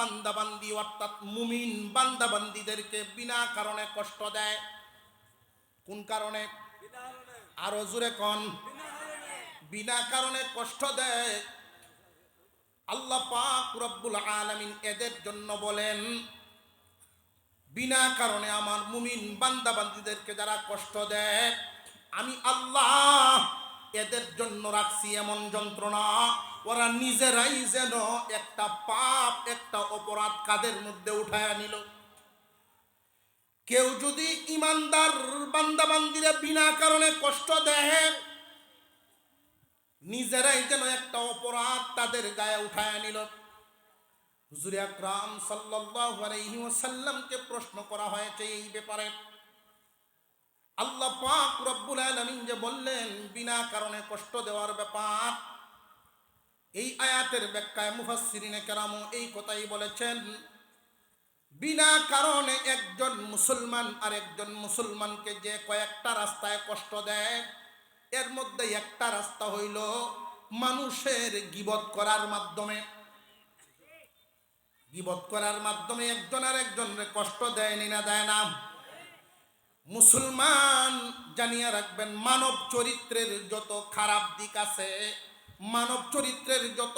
বান্দাবান্দি অর্থাৎ মুমিন বান্দাবান্দিদেরকে বিনা কারণে কষ্ট দেয়। কোন কারণে? আরো জোরে কোন। বিনা কারণে কষ্ট দেয়। আল্লাহ পাক রব্বুল আলামিন এদের জন্য বলেন, বিনা কারণে আমার মুমিন বান্দাবান্দিদেরকে যারা কষ্ট দেয়, আমি আল্লাহ এদের জন্য রাখছি এমন যন্ত্রণা, ওরা নিজেরাই যেন একটা পাপ, একটা অপরাধ কাদের মধ্যে উঠায় নিল। কেউ যদি ইমানদার বান্দাবান্দিরা বিনা কারণে কষ্ট দেয়, নিজেরাই যেন একটা অপরাধ তাদের গায়ে উঠায় নিল। হুজুর আকরাম সাল্লাল্লাহু আলাইহি ওয়াসাল্লামকে প্রশ্ন করা হয়েছে এই ব্যাপারে। আল্লাহ পাক রব্বুল আলামিন যে বললেন বিনা কারণে কষ্ট দেওয়ার ব্যাপার, এই আয়াতের ব্যাখ্যায় মুফাসসিরিনে কেরাম এই কথাই বলেছেন, বিনা কারণে একজন মুসলমান আরেকজন মুসলমানকে যে কয়েকটা রাস্তায় কষ্ট দেয়, এর মধ্যে একটা রাস্তা হইল মানুষের গীবত করার মাধ্যমে। গীবত করার মাধ্যমে একজন আরেকজনকে কষ্ট দেয়নি না দেয় না? মুসলমান জানিয়ে রাখবেন, মানব চরিত্রের যত খারাপ দিক আছে, মানব চরিত্রের যত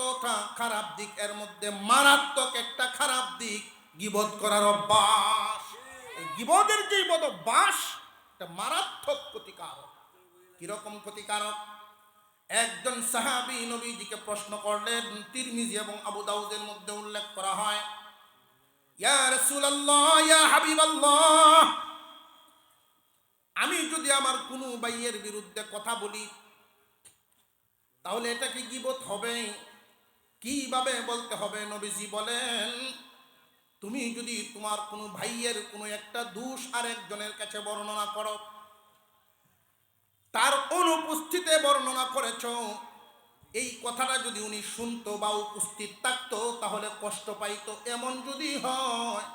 খারাপ দিক, এর মধ্যে মারাত্মক একটা খারাপ দিক গীবত করার অভ্যাস। এই গীবতের যে অভ্যাস, এটা মারাত্মক ক্ষতিকারক। কিরকম ক্ষতিকারক? একজন সাহাবী নবীজিকে প্রশ্ন করলেন, তিরমিজি এবং আবু দাউদের মধ্যে উল্লেখ করা হয়, ইয়া রাসূলুল্লাহ, ইয়া হাবিবাল্লাহ, আমি যদি আমার কোনো ভাইয়ের বিরুদ্ধে কথা বলি, তাহলে এটা কি গীবত হবে? কিভাবে বলতে হবে? নবীজি বলেন, তুমি যদি তোমার কোনো ভাইয়ের কোনো একটা দোষ আরেকজনের কাছে বর্ণনা করো, তার অনুপস্থিতিতে বর্ণনা করেছ, এই কথাটা যদি উনি শুনতো বা উপস্থিত থাকতো তাহলে কষ্ট পাইতো, এমন যদি হয়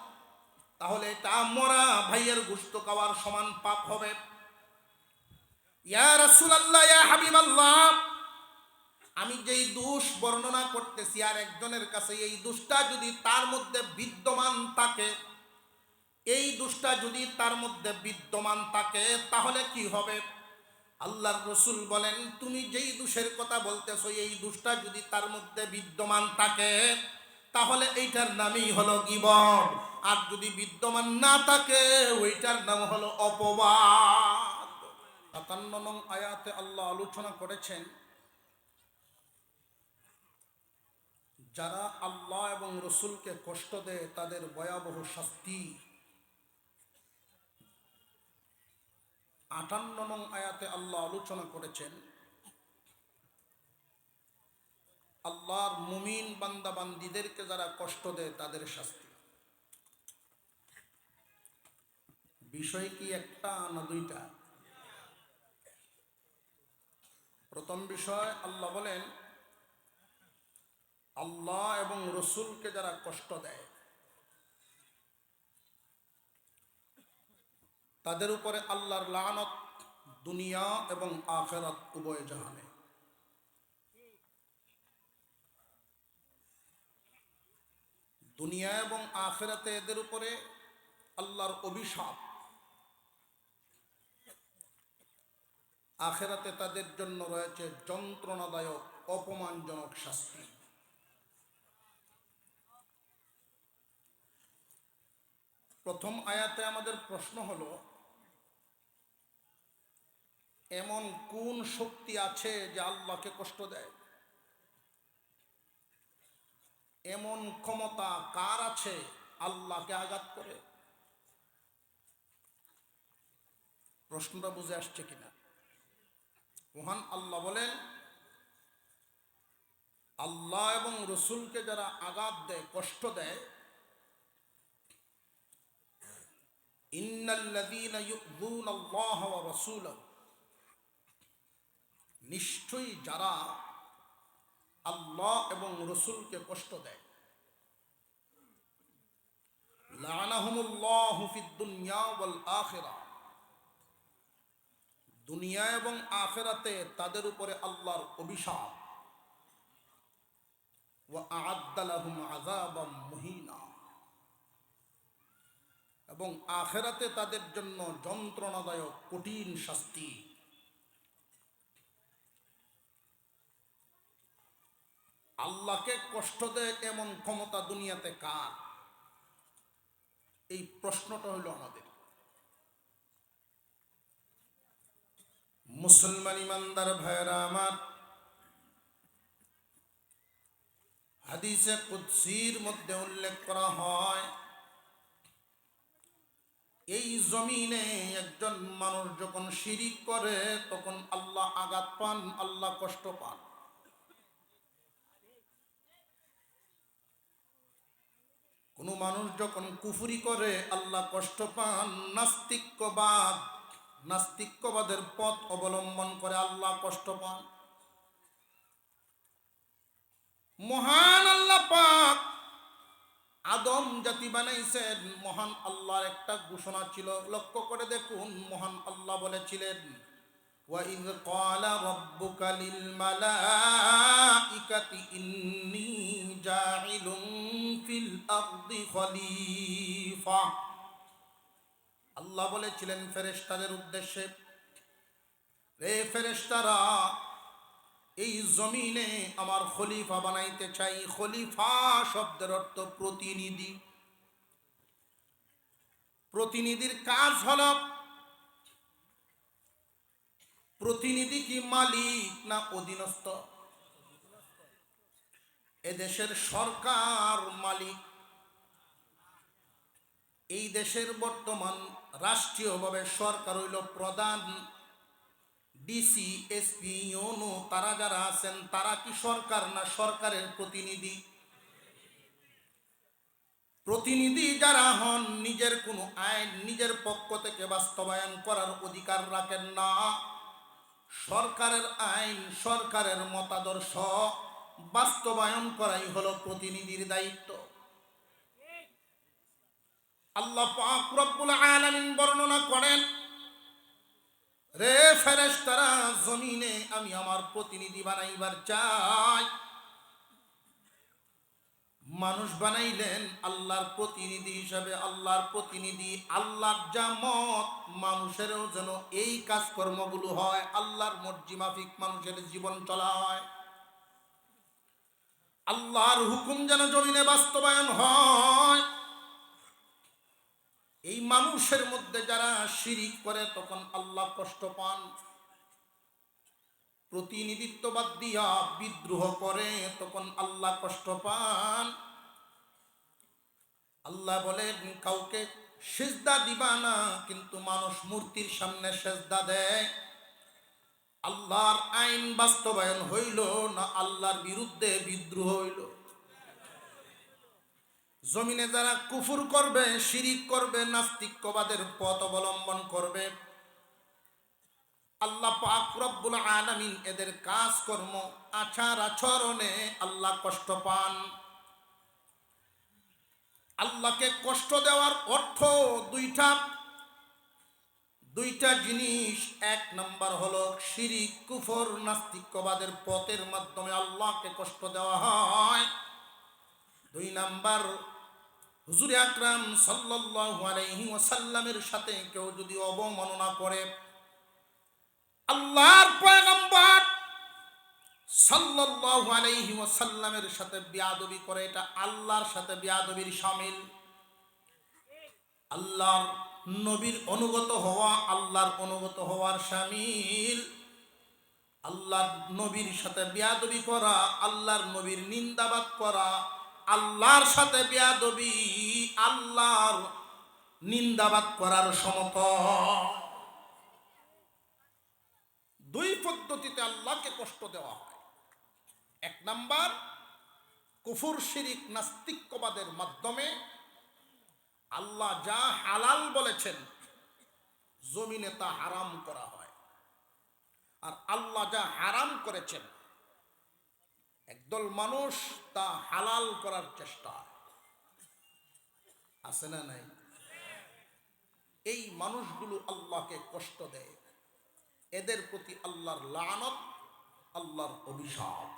তাহলে এটা মরা ভাইয়ের গোশত খাওয়ার সমান পাপ হবে। ইয়া রাসূলুল্লাহ, ইয়া হাবিবাল্লাহ, আমি যেই দোষ বর্ণনা করতেছি আর একজনের কাছে এই দোষটা যদি তার মধ্যে বিদ্যমান থাকে, এই দোষটা যদি তার মধ্যে বিদ্যমান থাকে তাহলে কি হবে? আল্লাহর রাসূল বলেন, তুমি যেই দোষের কথা বলতেছো এই দোষটা যদি তার মধ্যে বিদ্যমান থাকে তাহলে এইটার নামই হলো গীবত, আর যদি বিদ্যমান না থাকে ওইটার নাম হলো অপবাদ। ৫৭ নং আয়াতে আল্লাহ আলোচনা করেছেন, যারা আল্লাহ এবং রসুলকে কষ্ট দেয় তাদের ভয়াবহ শাস্তি। ৫৮ নং আয়াতে আল্লাহ আলোচনা করেছেন আল্লাহর মুমিন বান্দাবান্দিদেরকে যারা কষ্ট দেয় তাদের শাস্তি। বিষয় কি একটা না দুইটা? প্রথম বিষয়, আল্লাহ বলেন আল্লাহ এবং রসুলকে যারা কষ্ট দেয় তাদের উপরে আল্লাহর লানত দুনিয়া এবং আখিরাত উভয় জাহানে। দুনিয়া এবং আখিরাতে এদের উপরে আল্লাহর অভিশাপ, আখিরাতে তাদের জন্য রয়েছে যন্ত্রণাদায়ক অপমানজনক শাস্তি। প্রথম আয়াতে আমাদের প্রশ্ন হলো, এমন কোন শক্তি আছে যে আল্লাহকে কষ্ট দেয়? এমন ক্ষমতা কার আছে আল্লাহকে আঘাত করে? প্রশ্নটা বুঝে আসছে কিনা? মহান আল্লাহ বলেন, আল্লাহ এবং রসুলকে যারা আঘাত দেয়, কষ্ট দেয়, ইন্নাল্লাযীনা ইউযুনাল্লাহ ওয়া রাসূলাহু, নিশ্চয়ই যারা আল্লাহ এবং রসুলকে কষ্ট দেয়, লাআনাহুমুল্লাহু ফিদ দুনিয়া ওয়াল আখিরাহ, দুনিয়া এবং আখিরাতে তাদের উপরে আল্লাহর অভিশাপ। ওয়া আ'আদ্দা লাহুম আযাবাম মুহিনা, এবং আখিরাতে তাদের জন্য যন্ত্রণাদায়ক কঠিন শাস্তি। আল্লাহকে কষ্ট দেয় এমন ক্ষমতা দুনিয়াতে কার? এই প্রশ্নটা হইল আমাদের। মুসলমান ইমানদার ভাইরা আমার, হাদিসে কুদসির মধ্যে উল্লেখ করা হয়, এই জমিনে একজন মানুষ যখন শিরিক করে তখন আল্লাহ আঘাত পান, আল্লাহ কষ্ট পান। কোন মানুষ যখন কুফরি করে আল্লাহ কষ্ট পান। নাস্তিক্যবাদের পথ অবলম্বন করে আল্লাহ কষ্ট পান। মহান আল্লাহ পাক আদম জাতি বানাইছেন, মহান আল্লাহর একটা ঘোষণা ছিল। লক্ষ্য করে দেখুন, মহান আল্লাহ বলেছিলেন, وَإِذْ قَالَ رَبُّكَ لِلْمَلَائِكَةِ إِنِّي جَاعِلٌ فِي الْأَرْضِ خَلِيفَةً। আল্লাহ বলেছিলেন ফেরেশতাদের উদ্দেশ্যে, রে ফেরেশতারা, এই জমিনে আমার খলিফা বানাইতে চাই। খলিফা শব্দের অর্থ প্রতিনিধি। প্রতিনিধির কাজ হল, প্রতিনিধি কি মালিক না অধীনস্থ? এদেশের সরকার মালিক। এই দেশের বর্তমান রাষ্ট্রীয়ভাবে সরকার হইল প্রধান। ডিসি, এসপি, ইউনো, তারা যারা আছেন তারা কি সরকার না সরকারের প্রতিনিধি? প্রতিনিধি যারা হন, নিজের কোনো আইন নিজের পক্ষ থেকে বাস্তবায়ন করার অধিকার রাখেন না। সরকারের আইন, সরকারের মতাদর্শ বাস্তবায়ন করাই হলো প্রতিনিধির দায়িত্ব। আল্লাহ পাক রব্বুল আলামিন বর্ণনা করেন, রে ফেরেশতারা, জমিনে আমি আমার প্রতিনিধি বানাইবার চাই। মানুষ বানাইলেন আল্লাহর প্রতিনিধি হিসাবে। আল্লাহর প্রতিনিধি, আল্লাহর যা মত, মানুষেরও যেন এই কাজকর্মগুলো হয়, আল্লাহর মর্জি মাফিক মানুষের জীবন চলা হয়। আল্লাহর হুকুম যেন জমিনে বাস্তবায়ন হয়। এই মানুষের মধ্যে যারা শিরিক করে তখন আল্লাহ কষ্ট পান। প্রতিনিধিত্ববাদ দিয়া বিদ্রোহ করে তখন আল্লাহ কষ্ট পান। আল্লাহ বলেন, কাউকে সেজদা দিবা না, কিন্তু মানুষ মূর্তির সামনে সেজদা দেয়। আল্লাহর আইন বাস্তবায়ন হইল না আল্লাহর বিরুদ্ধে বিদ্রোহ হইল? জমিনে যারা কুফর করবে, শিরিক করবে, নাস্তিক্যবাদের পথ অবলম্বন করবে, আল্লাহ পাক রব্বুল আলামিন এদের কাজকর্ম, আচার আচরণে আল্লাহ কষ্ট পান। আল্লাহকে কষ্ট দেওয়ার অর্থ দুইটা জিনিস। এক নাম্বার হলো শিরিক, কুফর, নাস্তিক্যবাদের পথের মাধ্যমে আল্লাহকে কষ্ট দেওয়া হয়। দুই নাম্বার, হুজুর আকরাম সাল্লাল্লাহু আলাইহি ওয়াসাল্লামের সাথে কেউ যদি অবমাননা করে, আল্লাহর পয়গম্বর সাল্লাল্লাহু আলাইহি ওয়াসাল্লামের সাথে বেয়াদবি করে, এটা আল্লাহর সাথে বেয়াদবির শামিল। আল্লাহর নবীর অনুগত হওয়া আল্লাহর অনুগত হওয়ার শামিল। আল্লাহর নবীর সাথে বেয়াদবি করা, আল্লাহর নবীর নিন্দাবাদ করা, আল্লাহর সাথে বেয়াদবি আল্লাহর নিন্দাবাদ করার সমতুল্য। দুই পদ্ধতিতে আল্লাহকে কষ্ট দেওয়া হয়। এক নাম্বার, কুফর, শিরিক, নাস্তিক্যবাদের মাধ্যমে আল্লাহ যা হালাল বলেছেন জমিনে তা হারাম করা হয়। আর আল্লাহ যা হারাম করেছেন একদল মানুষ তা হালাল করার চেষ্টা আছে না নাই? এই মানুষগুলো আল্লাহকে কষ্ট দেয়। এদের প্রতি আল্লাহর লানত, আল্লাহর অভিশাপ।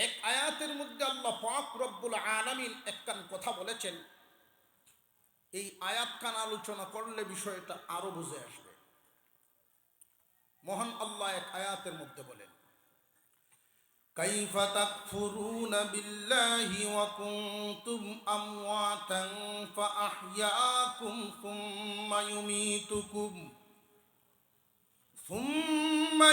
এক আয়াতের মধ্যে আল্লাহ পাক রব্বুল আলামিন একখান কথা বলেছেন, এই আয়াত খান আলোচনা করলে বিষয়টা আরো বুঝে আসবে। মহান আল্লাহ এক আয়াতের মধ্যে বলেন, কাইফা তাকফুরুনা বিল্লাহি ওয়া কুনতুম আমওয়াতান ফাআহইয়াকুম সুম্মা ইউমীতুকুম সুম্মা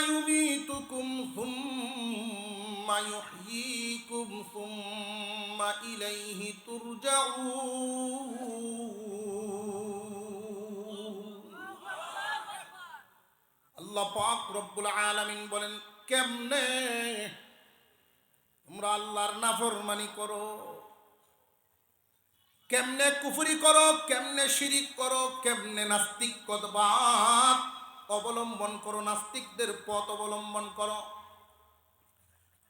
ইউহয়ীকুম সুম্মা ইলাইহি তুরজাউন। আল্লাহ পাক রব্বুল আলামিন বলেন, কেমনে তোমরা আল্লাহর নাফরমানি করো, কেমনে কুফরি করো, কেমনে শিরিক করো, কেমনে নাস্তিকবাদ অবলম্বন করো, নাস্তিকদের পথ অবলম্বন করো,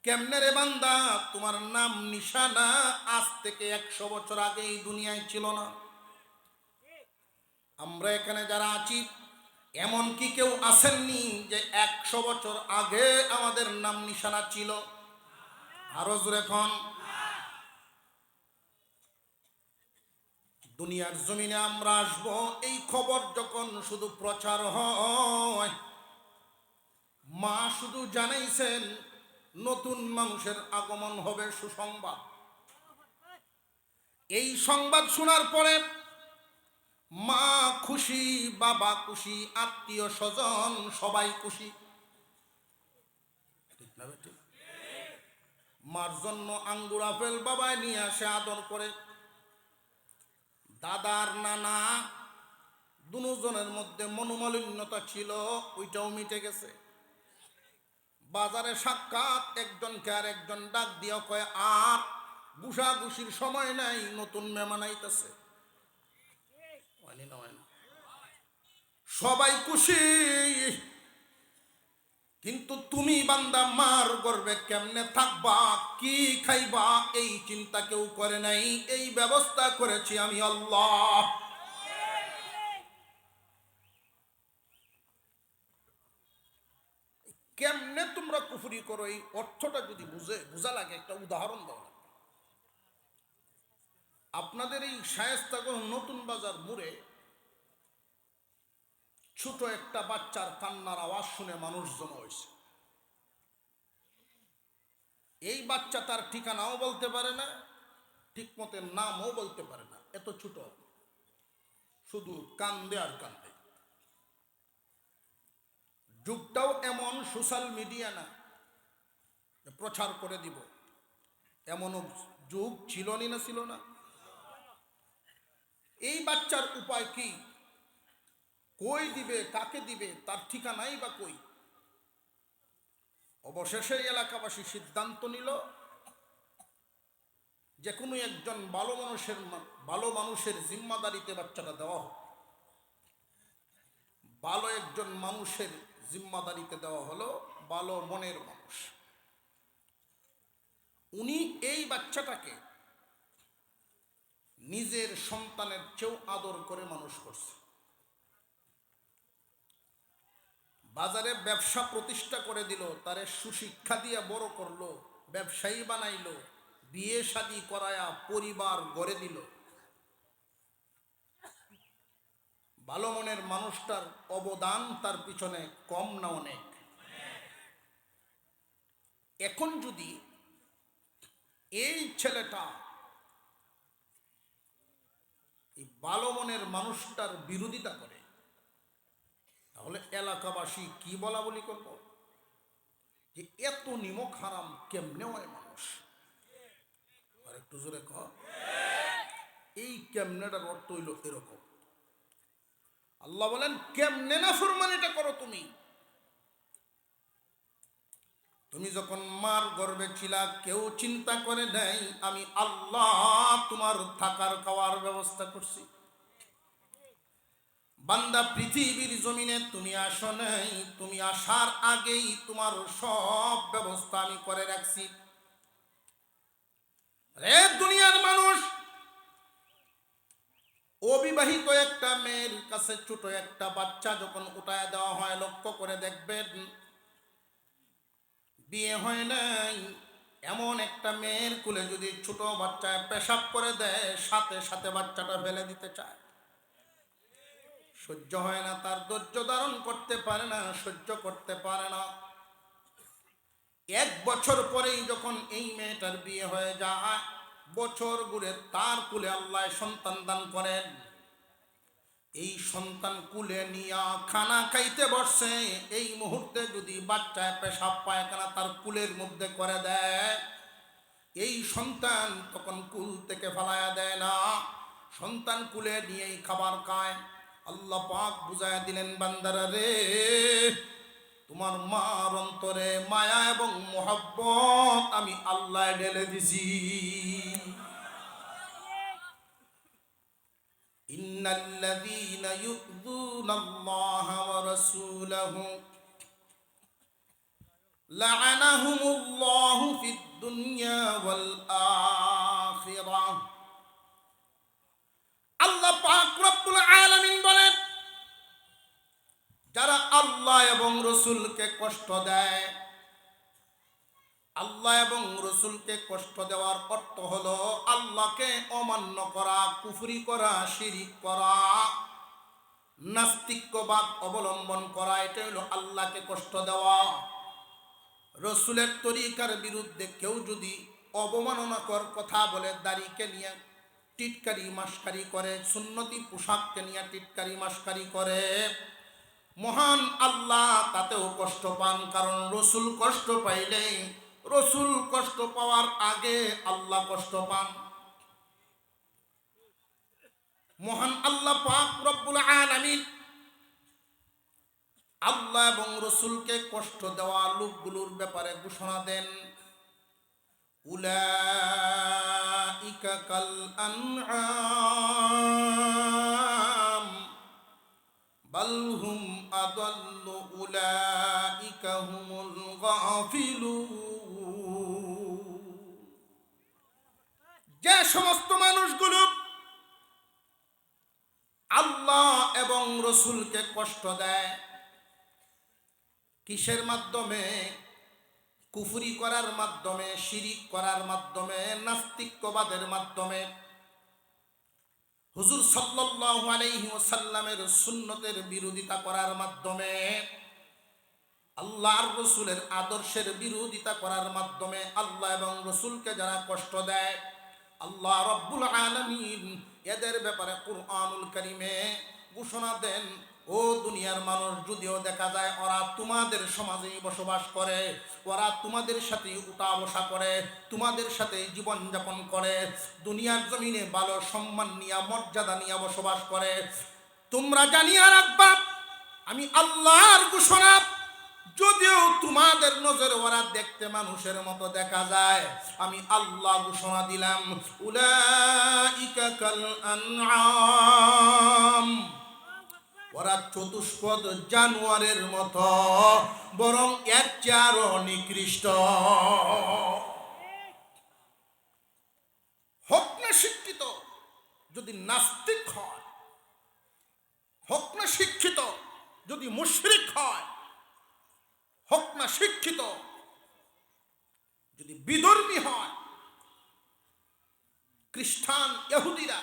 কেমনে রে বান্দা তোমার নাম নিশানা আজ থেকে 100 বছর আগে এই দুনিয়ায় ছিল না। আমরা এখানে যারা আছি এমন কি কেউ আসেননি যে 100 বছর আগে আমাদের নাম নিশানা ছিল? আরো জোরে এখন। দুনিয়ার জমিনে আমরা আসব, এই খবর যখন শুধু প্রচার হয়, মা শুধু জানাইছেন নতুন মানুষের আগমন হবে, সুসংবাদ। এই সংবাদ শোনার পরে মা খুশি, বাবা খুশি, আত্মীয় স্বজন সবাই খুশি, ঠিক না বেটি? মার জন্য আঙ্গুর আপেল বাবায় নিয়ে আসে, আদর করে। দাদার নানা দুজনের মধ্যে মনোমালিন্যতা ছিল, ওইটাও মিটে গেছে। বাজারে সাক্ষাৎ, একজনকে আর একজন ডাক দিয়া কয়, আর ঘুষাঘুষির সময় নাই, নতুন মেহমান আইতেছে। সবাই খুশি, কিন্তু তুমি বান্দা মার গর্বে কেমনে থাকবা, কি খাইবা, এই চিন্তা কেউ করে নাই। এই ব্যবস্থা করেছি আমি আল্লাহ। কেমনে তোমরা কুফরি করো, এই অর্থটা যদি বুঝা লাগে, একটা উদাহরণ দাও। আপনাদের এই শায়েস্তাগঞ্জ নতুন বাজার মোড়ে ছোট একটা বাচ্চার কান্নার আওয়াজ শুনে মানুষ জমা হয়েছে। এই বাচ্চা তার ঠিকানাও বলতে পারে না, ঠিক মতো নামও বলতে পারে না, এত ছোট, শুধু কান্দে আর কান্দে। যুগটাও এমন সোশ্যাল মিডিয়া না প্রচার করে দিব, এমনও যুগ ছিল না, ছিল না। এই বাচ্চার উপায় কি, কই দিবে, কাকে দিবে, তার ঠিকানাই বা কই? অবশেষে এলাকাবাসী সিদ্ধান্ত নিল, যে কোনো একজন ভালো মানুষের জিম্মাদারিতে বাচ্চাটা দেওয়া হোক। ভালো একজন মানুষের জিম্মাদারিতে দেওয়া হলো, ভালো মনের মানুষ। উনি এই বাচ্চাটাকে নিজের সন্তানের চেয়েও আদর করে মানুষ করছে। বাজারে ব্যবসা প্রতিষ্ঠা করে দিল, তারে সুশিক্ষা দিয়ে বড় করলো, ব্যবসায়ী বানাইলো, বিয়ে শাদী করায়া পরিবার গড়ে দিল। ভালো মনের মানুষটার অবদান তার পিছনে কম না অনেক? এখন যদি এই ছেলেটা এই ভালো মনের মানুষটার বিরোধিতা করে, তাহলে এলাকাবাসী কি বলা বলি করবো, যে এত নিমক হারাম কেমনে হয় মানুষ? আর একটু জোরে কর। এই কেমনেটার অর্থ হইল এরকম। আল্লাহ বলেন, কেমনে নাফরমানিটা করো তুমি? তুমি যখন মার গর্ভে ছিলা, কেউ চিন্তা করে নাই আমি আল্লাহ তোমার থাকার খাওয়ার ব্যবস্থা করছি। বান্দা, পৃথিবীর জমিনে তুমি আসো নাই, তুমি আসার আগেই তোমার সব ব্যবস্থা আমি করে রাখছি। রে দুনিয়ার মানুষ, অবিবাহিত একটা মেয়ের কাছে ছোট একটা বাচ্চা যখন উঠায় দেওয়া হয়, লক্ষ্য করে দেখবেন বিয়ে হয় নাই, এমন একটা মেয়ের কুলে যদি ছোট বাচ্চায় পেশাব করে দেয়, সাথে সাথে বাচ্চাটা ফেলে দিতে চায়। সহ্য হয় না, তার ধৈর্য ধারণ করতে পারে না, সহ্য করতে পারে না। 1 বছর পরেই যখন এই মেয়েটার বিয়ে হয়ে যায়, বছর ঘুরে তার কুলে আল্লাহ সন্তান দান করেন। এই সন্তান কুলে নিয়া খানা খাইতে বসছে, এই মুহূর্তে যদি বাচ্চায় পেশাব পায়খানা তার কুলের মধ্যে করে দেয়, এই সন্তান তখন কুল থেকে ফালায়া দেয় না, সন্তান কুলে নিয়েই খাবার খায়। আল্লাহ পাক বুঝায় দিলেন, বান্দারা রে, তোমার মার অন্তরে মায়া এবং মোহাব্বত আমি আল্লাহ ঢেলে দিছি। ইন্নাল্লাযীনা ইউযুনাল্লাহা ওয়া রাসূলাহু লাআনাহুমুল্লাহু ফিদ দুনিয়া ওয়াল আখিরাহ। আল্লাহ পাক রব্বুল আলামিন বলেন, যারা আল্লাহ এবং রসুলকে কষ্ট দেয়, আল্লাহ এবং রসুলকে কষ্ট দেওয়ার অর্থ হলো আল্লাহকে অমান্য করা, কুফরি করা, শিরিক করা, নাস্তিক্যবাদ অবলম্বন করা, এটা হলো আল্লাহকে কষ্ট দেওয়া। রসুলের তরিকার বিরুদ্ধে কেউ যদি অবমাননাকর কথা বলে, দাড়িকে নিয়ে টিটকারি মাস্কারি করে, সুন্নতি পোশাককে নিয়ে টিটকারি মাস্কারি করে, মহান আল্লাহ তাতেও কষ্ট পান। কারণ রসুল কষ্ট পাইলে, রসুল কষ্ট পাওয়ার আগে আল্লাহ কষ্ট পান। মহান আল্লাহ পাক রব্বুল আলামিন আল্লাহ এবং রসুলকে কষ্ট দেওয়া লোকগুলোর ব্যাপারে ঘোষণা দেন, উলাইকা কাল আনআম বাল হুম আদাল্লু উলাইকা হুমুল গাফিলুন। যে সমস্ত মানুষগুলো আল্লাহ এবং রসুলকে কষ্ট দেয়, কিসের মাধ্যমে? কুফরি করার মাধ্যমে, শিরিক করার মাধ্যমে, নাস্তিক্যবাদের মাধ্যমে, হুজুর সাল্লাল্লাহু আলাইহি ওয়াসাল্লামের সুন্নতের বিরোধিতা করার মাধ্যমে, আল্লাহর রসুলের আদর্শের বিরোধিতা করার মাধ্যমে আল্লাহ এবং রসুলকে যারা কষ্ট দেয়, আল্লাহ রব্বুল আলামিন এদের ব্যাপারে কুরআনুল কারীমে ঘোষণা দেন, ও দুনিয়ার মানুষ, যদিও দেখা যায় ওরা তোমাদের সমাজেই বসবাস করে, ওরা তোমাদের সাথে উঠা বসা করে, তোমাদের সাথে জীবন যাপন করে, দুনিয়ার জমিনে ভালো সম্মান নিয়ে, মর্যাদা নিয়ে বসবাস করে, তোমরা জানিয়া রাখবা, আমি আল্লাহর ঘোষণা, যদিও তোমাদের নজরে ওরা দেখতে মানুষের মতো দেখা যায়, আমি আল্লাহ ঘোষণা দিলাম, উলাইকা কাল আনআম, ওরা চতুষ্পদ জানোয়ারের মতো, বরং এর চেয়ে আরো নিকৃষ্ট। হোক না শিক্ষিত যদি নাস্তিক হয়, হোক না শিক্ষিত যদি মুশরিক হয়, হোক না শিক্ষিত যদি বিধর্মী হয়, খ্রিস্টান ইহুদিরা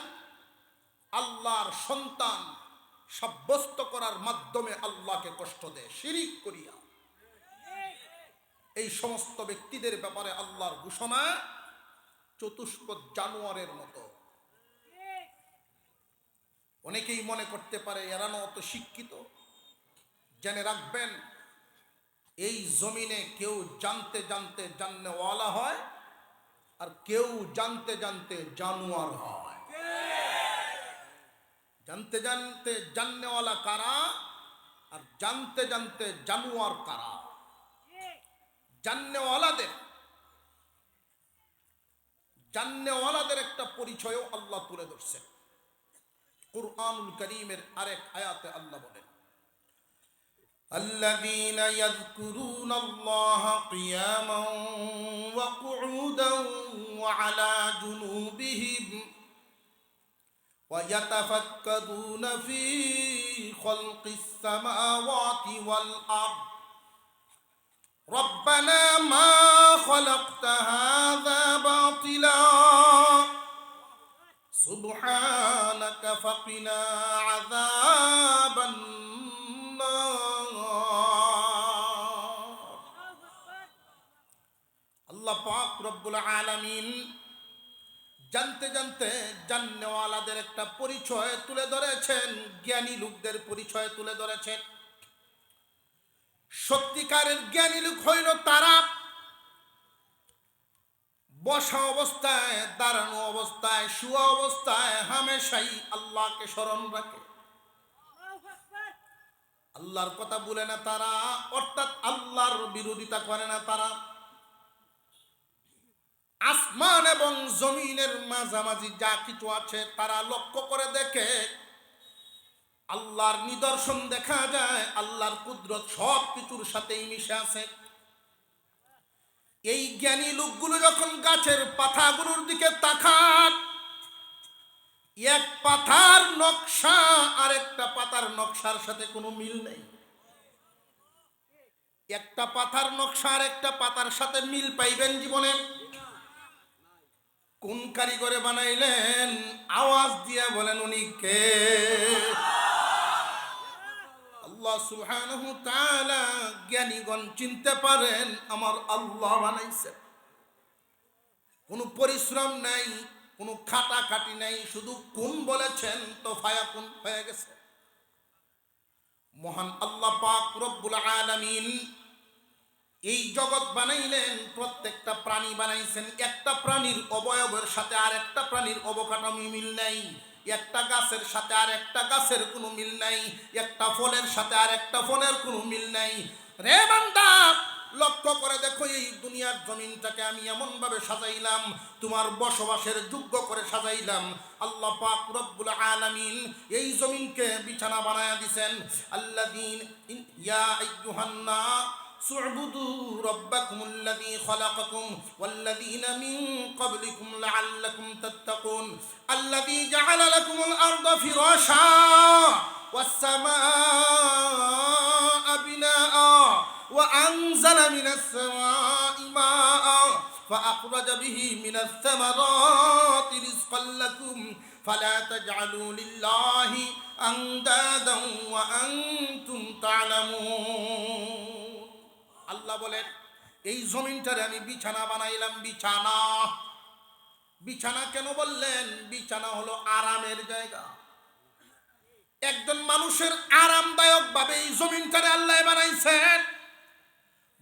আল্লাহর সন্তান সাব্যস্ত করার মাধ্যমে আল্লাহকে কষ্ট দেয় শিরিক করিয়া। এই সমস্ত ব্যক্তিদের ব্যাপারে আল্লাহর ঘোষণা চতুষ্পদ জানোয়ারের মতো। অনেকেই মনে করতে পারে এরা না অত শিক্ষিত। জেনে রাখবেন, এই জমিনে কেউ জানতে জানতে জাননেওয়ালা হয়, আর কেউ জানতে জানতে জানোয়ার হয়। জানতে জানতে জাননেওয়ালা কারা, আর জানতে জানতে জানোয়ার কারা? জাননেওয়ালাদের একটা পরিচয়ও আল্লাহ তুলে ধরছেন। কুরআনুল কারীমের আরেক আয়াতে আল্লাহ বলেন, الذين يذكرون الله قياما وقعودا وعلى جنوبهم ويتفكرون في خلق السماوات والأرض ربنا ما خلقت هذا সুবহানাকা ফাকিনা আযাবান নার। আল্লাহ পাক রব্বুল আলামিন জানতে জানতে জান্নেওয়ালাদের একটা পরিচয় তুলে ধরেছেন, জ্ঞানী লোকদের পরিচয় তুলে ধরেছেন। সত্যিকারের জ্ঞানী লোক হইল তারা বসা অবস্থায়, দাঁড়ানো অবস্থায়, শুয়া অবস্থায় হামেশাই আল্লাহকে স্মরণ রাখে, আল্লাহর কথা বলে না তারা, অর্থাৎ আল্লাহর বিরোধিতা করে না তারা। আসমান এবং জমিনের মাঝামাঝি যা কিছু আছে তারা লক্ষ্য করে দেখে, আল্লাহর নিদর্শন দেখা যায়, আল্লাহর কুদরত সব কিছুর সাথেই মিশে আছে। এই জ্ঞানী লোকগুলো যখন গাছের পাতাগুলোর দিকে তাকান, এক পাতার নকশা আরেকটা পাতার নকশার সাথে কোনো মিল নেই। একটা পাতার নকশা আরেকটা পাতার সাথে মিল পাইবেন জীবনে? কোন কারিগরে বানাইলেন? আওয়াজ দিয়ে বলেন উনি কে? আল্লাহ সুবহানাহু ওয়া তাআলা। জ্ঞানীগণ চিনতে পারেন আমার আল্লাহ বানাইছে। কোনো পরিশ্রম নাই, কোনো খাটাখাটি নাই, শুধু কোন বলেছেন তো ফায়াকুন হয়ে গেছে। মহান আল্লাহ পাক রব্বুল আলামিন এই জগৎ বানাইলেন, প্রত্যেকটা প্রাণী বানাইছেন। একটা প্রাণীর অবয়বের সাথে আর একটা প্রাণীর অবকাঠামো মিল নাই, একটা গাছের সাথে আর একটা গাছের কোনো মিল নাই, একটা ফলের সাথে আর একটা ফলের কোনো মিল নাই। রে বান্দা, লক্ষ্য করে দেখো, এই দুনিয়ার জমিনটাকে আমি এমন ভাবে সাজাইলাম, তোমার বসবাসের যোগ্য করে সাজাইলাম। আল্লাহ পাক রব্বুল আলামিন এই জমিনকে বিছানা বানায়া দিবেন। আল্লাযীন ইয়া আইয়ুহান নাস اعبدوا ربكم الذي خلقكم والذين من قبلكم لعلكم تتقون الذي جعل لكم الأرض فراشا والسماء بناء وأنزل من السماء ماء فأخرج به من الثمرات رزقا لكم فلا تجعلوا لله أندادا وأنتم تعلمون। আল্লাহ বলেন, এই জমিনটারে আমি বিছানা বানাইলাম। বিছানা, বিছানা কেন বললেন? বিছানা হলো আরামের জায়গা। একজন মানুষের আরামদায়ক ভাবে এই জমিনটারে আল্লাহ বানাইছেন।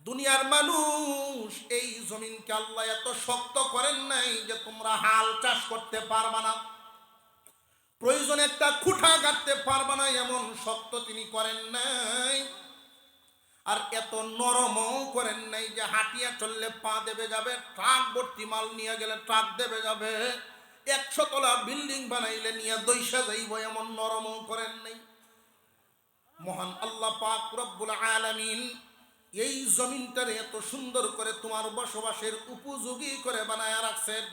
দুনিয়ার মানুষ এই জমিনকে আল্লাহ এত শক্ত করেন নাই যে তোমরা হাল চাষ করতে পারবা না, প্রয়োজনে একটা খুঁটা গাড়তে পারবা না, এমন শক্ত তিনি করেন নাই। আর এত নরমও করেন নাই যে হাঁটিয়া চললে পা দেবে যাবে, ট্রাক ভর্তি মাল নিয়ে গেলে ট্রাক দেবে যাবে, 100 তলা বিল্ডিং বানাইলে নিয়ে দইসা যাইব, এমন নরমও করেন নাই। মহান আল্লাহ পাক রব্বুল আলামিন এই জমিনটারে এত সুন্দর করে তোমার বসবাসের উপযোগী করে বানায়া রাখছেন।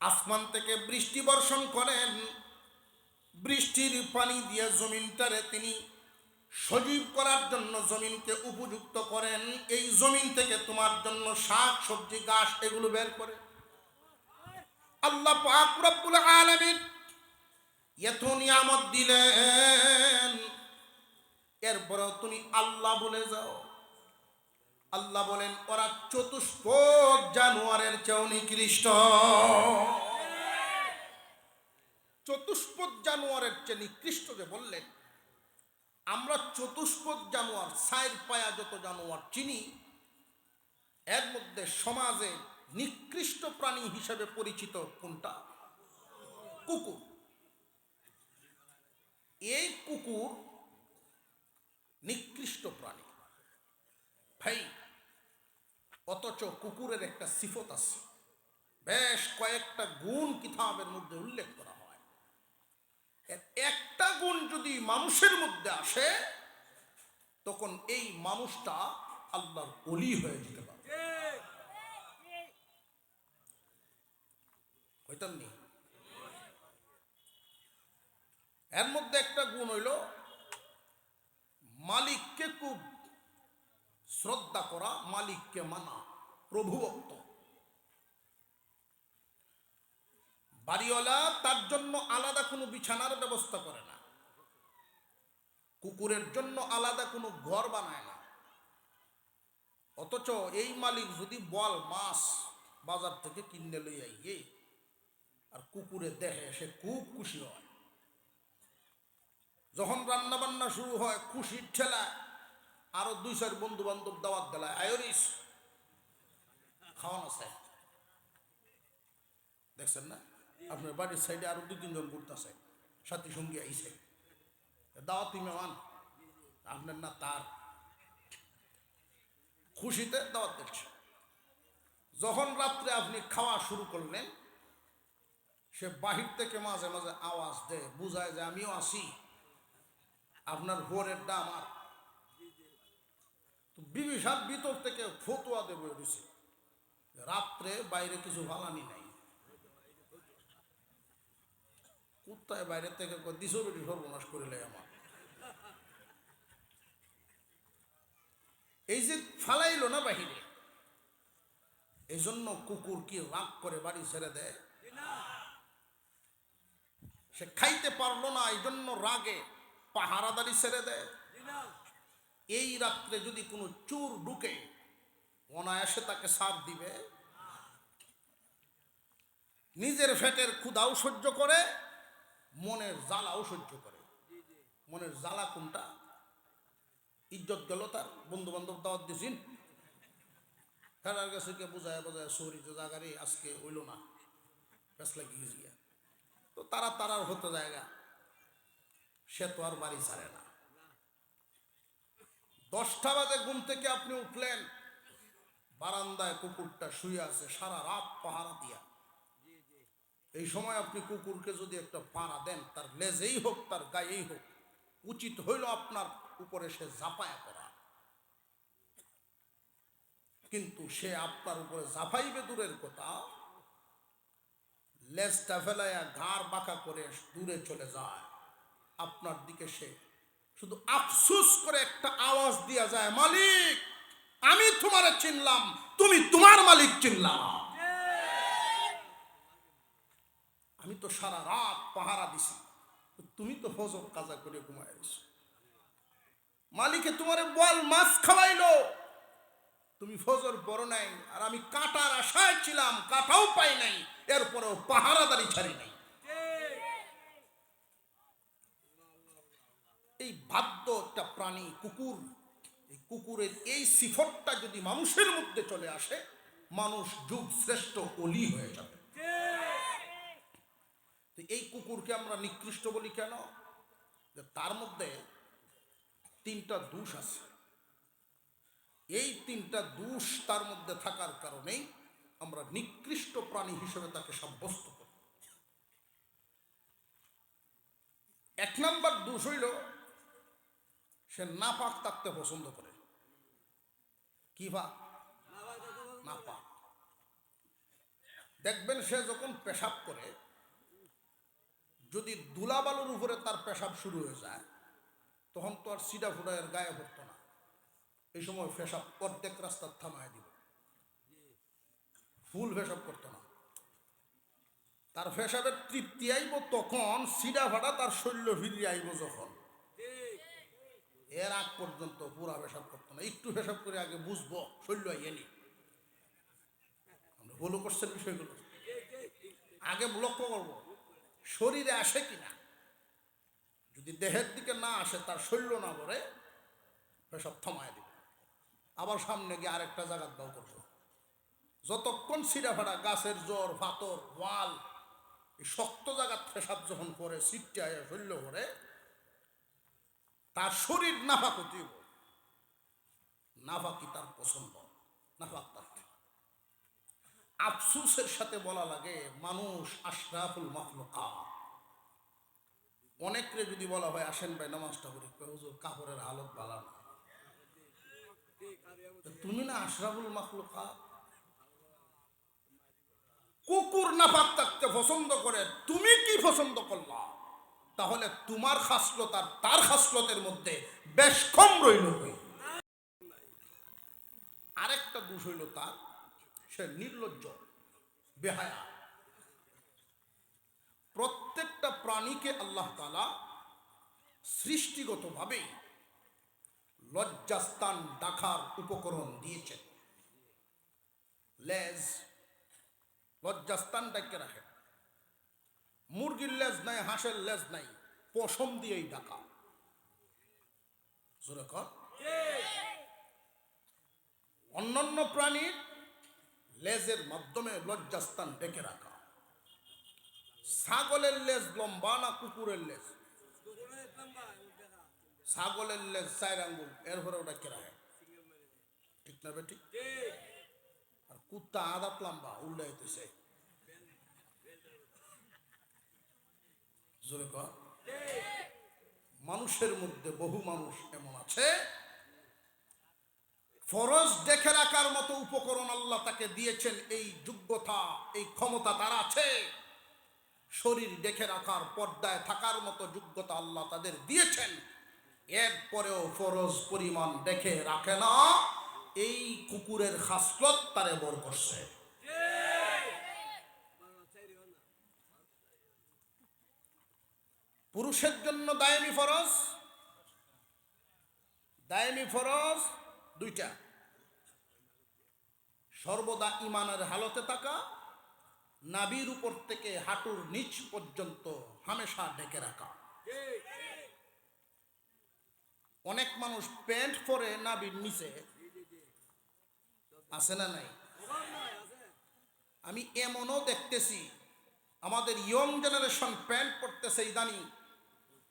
আসমান থেকে বৃষ্টি বর্ষণ করেন, বৃষ্টির পানি দিয়ে জমিনটারে তিনি সজীব করার জন্য জমিনকে উপযুক্ত করেন। এই জমিন থেকে তোমার জন্য শাক সবজি গাছ এগুলো বের করে আল্লাহ পাক রব্বুল আলামিন এত নিয়ামত দিলেন, এরপরেও তুমি আল্লাহ বলে যাও। আল্লাহ বলেন, ওরা চতুষ্পদ জানোয়ারের চেয়েও নিকৃষ্ট। চতুষ্পদ জানোয়ারের চেয়ে নিকৃষ্ট যে বললেন, আমরা চতুষ্পদ জানোয়ার, 4 পায়া যত জানোয়ার চিনি, এর মধ্যে সমাজে নিকৃষ্ট প্রাণী হিসেবে পরিচিত কোনটা? কুকুর। এই কুকুর নিকৃষ্ট প্রাণী ভাই। অথচ কুকুরের একটা সিফত আছে, বেশ কয়েকটা গুণ কিতাবের মধ্যে উল্লেখ করা হয়। একটা গুণ যদি মানুষের মধ্যে আসে, তখন এই মানুষটা আল্লাহর ওলি হয়ে যেতে পারে। হইতামনি? এর মধ্যে একটা গুণ হইল মালিককে খুব শ্রদ্ধা করা, মালিককে মানা, প্রভুভক্ত। বাড়িওয়ালা তার জন্য আলাদা কোনো বিছানার ব্যবস্থা করে না, কুকুরের জন্য আলাদা কোনো ঘর বানায় না। অথচ এই মালিক যদি বল মাছ বাজার থেকে কিনে লই আইয়ে আর কুকুরে দেখে, সে খুব খুশি হয়। যখন রান্না বান্না শুরু হয় খুশির ঠেলায় আরো 2-4 বন্ধু বান্ধব দাওয়াত দেলায়, আয়োরিস খাওয়ানো আছে। দেখছেন না আপনার বাড়ির সাইডে আরো 2-3 জন ঘুরতেছে, সাথী সঙ্গী আইছে, দাওয়াতি মেহমান আপনার না তার, খুশিতে দাওয়াত দিচ্ছে। যখন রাত্রে আপনি খাওয়া শুরু করলেন, সে বাহির থেকে মাঝে মাঝে আওয়াজ দেয়, বুঝায় যে আমিও আসি, আপনার ভোরের দাম আর। বিবি সাহেব ভিতর থেকে ফতুয়া দেবে রয়েছে, রাত্রে বাইরে কিছু ভালানি নাই। কুত্তায় বাইরে থেকে দিশো বেটি সর্বনাশ করিলে আমার। এই যে ফালাইলো না বাহিরে, এই জন্য কুকুর কি রাগ করে বাড়ি ছেড়ে দেয়? সে খাইতে পারলো না, এই জন্য রাগে পাহারাদারি ছেড়ে দেয়। এই রাত্রে যদি কোনো চোর ঢুকে অনায়াসে তাকে সাপ দিবে। নিজের পেটের ক্ষুধাও সহ্য করে, মনের জ্বালাও সহ্য করে। মনের জ্বালা কোনটা? ইজ্জত গেল তার, বন্ধু বান্ধব দাওয়াত দিয়েছেন, ফেরার কাছে কে বোঝায় বোঝায় সরি যে জায়গারই আজকে হইল না, পেস লাগিয়ে গিয়ে তো তারার হতো জায়গা, সে তো আর বাড়ি ছাড়ে না। 10টা বাজে ঘুম থেকে আপনি উঠলেন, বারান্দায় কুকুরটা শুয়ে আছে সারা রাত পাহারা দিয়া। এই সময় আপনি কুকুরকে যদি একটা পাড়া দেন, তার লেজেই হোক তার গায়েই হোক, উচিত হইল আপনার উপরে সে ঝাঁপায়া পড়া। কিন্তু সে আপনার উপরে ঝাঁপাইবে দূরের কথা, লেজটা ফেলাইয়া ঘাড় বাঁকা করে দূরে চলে যায়। আপনার দিকে সে শুধু আফসুস করে একটা আওয়াজ দিয়া যায়, মালিক আমি তোমারে চিনলাম, তুমি তোমার মালিক চিনলাম। আমি তো সারা রাত পাহারা দিছি, তুমি তো ফজর কাজা করে ঘুমায় গেছো। মালিকে তোমারে বল মাছ খাওয়াইলো, তুমি ফজর পড়ো নাই, আর আমি কাটার আশায় ছিলাম, কাটাও পাই নাই, এরপরেও পাহারাদারি ছাড়ি নাই। এই বাধ্য একটা প্রাণী কুকুর, এই কুকুরের এই সিফতটা যদি মানুষের মধ্যে চলে আসে, মানুষ যুগ শ্রেষ্ঠ ওলি হয়ে যাবে। এই কুকুরকে আমরা নিকৃষ্ট বলি কেন? যে তার মধ্যে 3টা দোষ আছে। এই 3টা দোষ তার মধ্যে থাকার কারণেই আমরা নিকৃষ্ট প্রাণী হিসেবে তাকে সাব্যস্ত করি। 1 নাম্বার দোষ হইল সে নাপাক থাকতে পছন্দ করে। কি পাক? নাপাক। দেখবেন সে যখন পেশাব করে, যদি ধুলাবালুর উপরে তার পেশাব শুরু হয়ে যায়, তখন তো আর সিডা ফুডায়ের গায়ে পড়তো না। এই সময় পেশাব অর্ধেক রাস্তার থামায় দিব, ফুল পেশাব করতো না। তার পেশাবের তৃপ্তি আইব তখন, সিডা ফাটা তার শৈল্য ফিরিয়ে আইব যখন। এর আগ পর্যন্ত পুরা পেশাব করতো না, একটু পেশাব করে আগে বুঝবো শৈল্য আইয়েনি। আমরা ভুল করছেন বিষয়গুলো, আগে লক্ষ্য করবো শরীরে আসে কিনা। যদি দেহের দিকে না আসে, তার শৈল্য না করে পেশাব থামায় দিবে, আবার সামনে গিয়ে আরেকটা জায়গার দাও করবো। যতক্ষণ সিডা ফাটা গাছের জোর, পাথর, ওয়াল, এই শক্ত জায়গার পেশাব যখন করে সিটটা শৈল্য করে, তার শরীর নাফাক হতে, নাফাকি তার পছন্দ, নাফাক তার। আফসুসের সাথে বলা লাগে মানুষ আশরাফুল মাখলুকাত। অনেকরে যদি বলা হয় আসেন ভাই নামাজটা করি, হুজুর কাপড়ের হালত ভালো না। তুমি না আশরাফুল মাখলুকাত? কুকুর নাপাক থাকতে পছন্দ করে, তুমি কি পছন্দ করলা? তাহলে তোমার খাসলত আর তার খাসলতের মধ্যে বেশ কম রইল। আরেকটা দোষ হইল তার, সে নির্লজ্জ, বেহায়া। প্রাণীকে আল্লাহ তাআলা সৃষ্টিগতভাবে লজ্জাস্থান দেখার উপকরণ দিয়েছেন। লেজ, লজ্জাস্থান ডাকে রাখে। মুরগির লেজ নাই, হাঁসের লেজ নাই, পশম দিয়েই ঢাকা। জোরে কর। অন্যান্য প্রাণীর লেজের মাধ্যমে লজ্জাস্থান ডেকে রাখা। ছাগলের লেজ লম্বা না কুকুরের লেজ? ছাগলের লেজ 4 আঙ্গুল, এরপরে ওটা কে রাখে, ঠিক না বেটি? আর কুত্তা আদাত লম্বা, উল্টাইতেছে। জোরে কর। মানুষের মধ্যে বহু মানুষ এমন আছে, ফরজ দেখে রাখার মতো উপকরণ আল্লাহ তাকে দিয়েছেন, এই যোগ্যতা, এই ক্ষমতা তার আছে। শরীর দেখে রাখার, পর্দায় থাকার মতো যোগ্যতা আল্লাহ তাদের দিয়েছেন, এরপরেও ফরজ পরিমাণ দেখে রাখে না। এই কুকুরের খাসলত তারে বর করছে। পুরুষের জন্য দায়মি ফরজ, দায়মি ফরজ 2টা। সর্বদা ঈমানের হালতে থাকা, নাভির উপর থেকে হাঁটুর নিচ পর্যন্ত হামেশা ঢেকে রাখা। অনেক মানুষ প্যান্ট পরে নাভির নিচে, আছে না নাই? আমি এমনও দেখতেছি আমাদের ইয়ং জেনারেশন প্যান্ট পরতেছে ইদানি।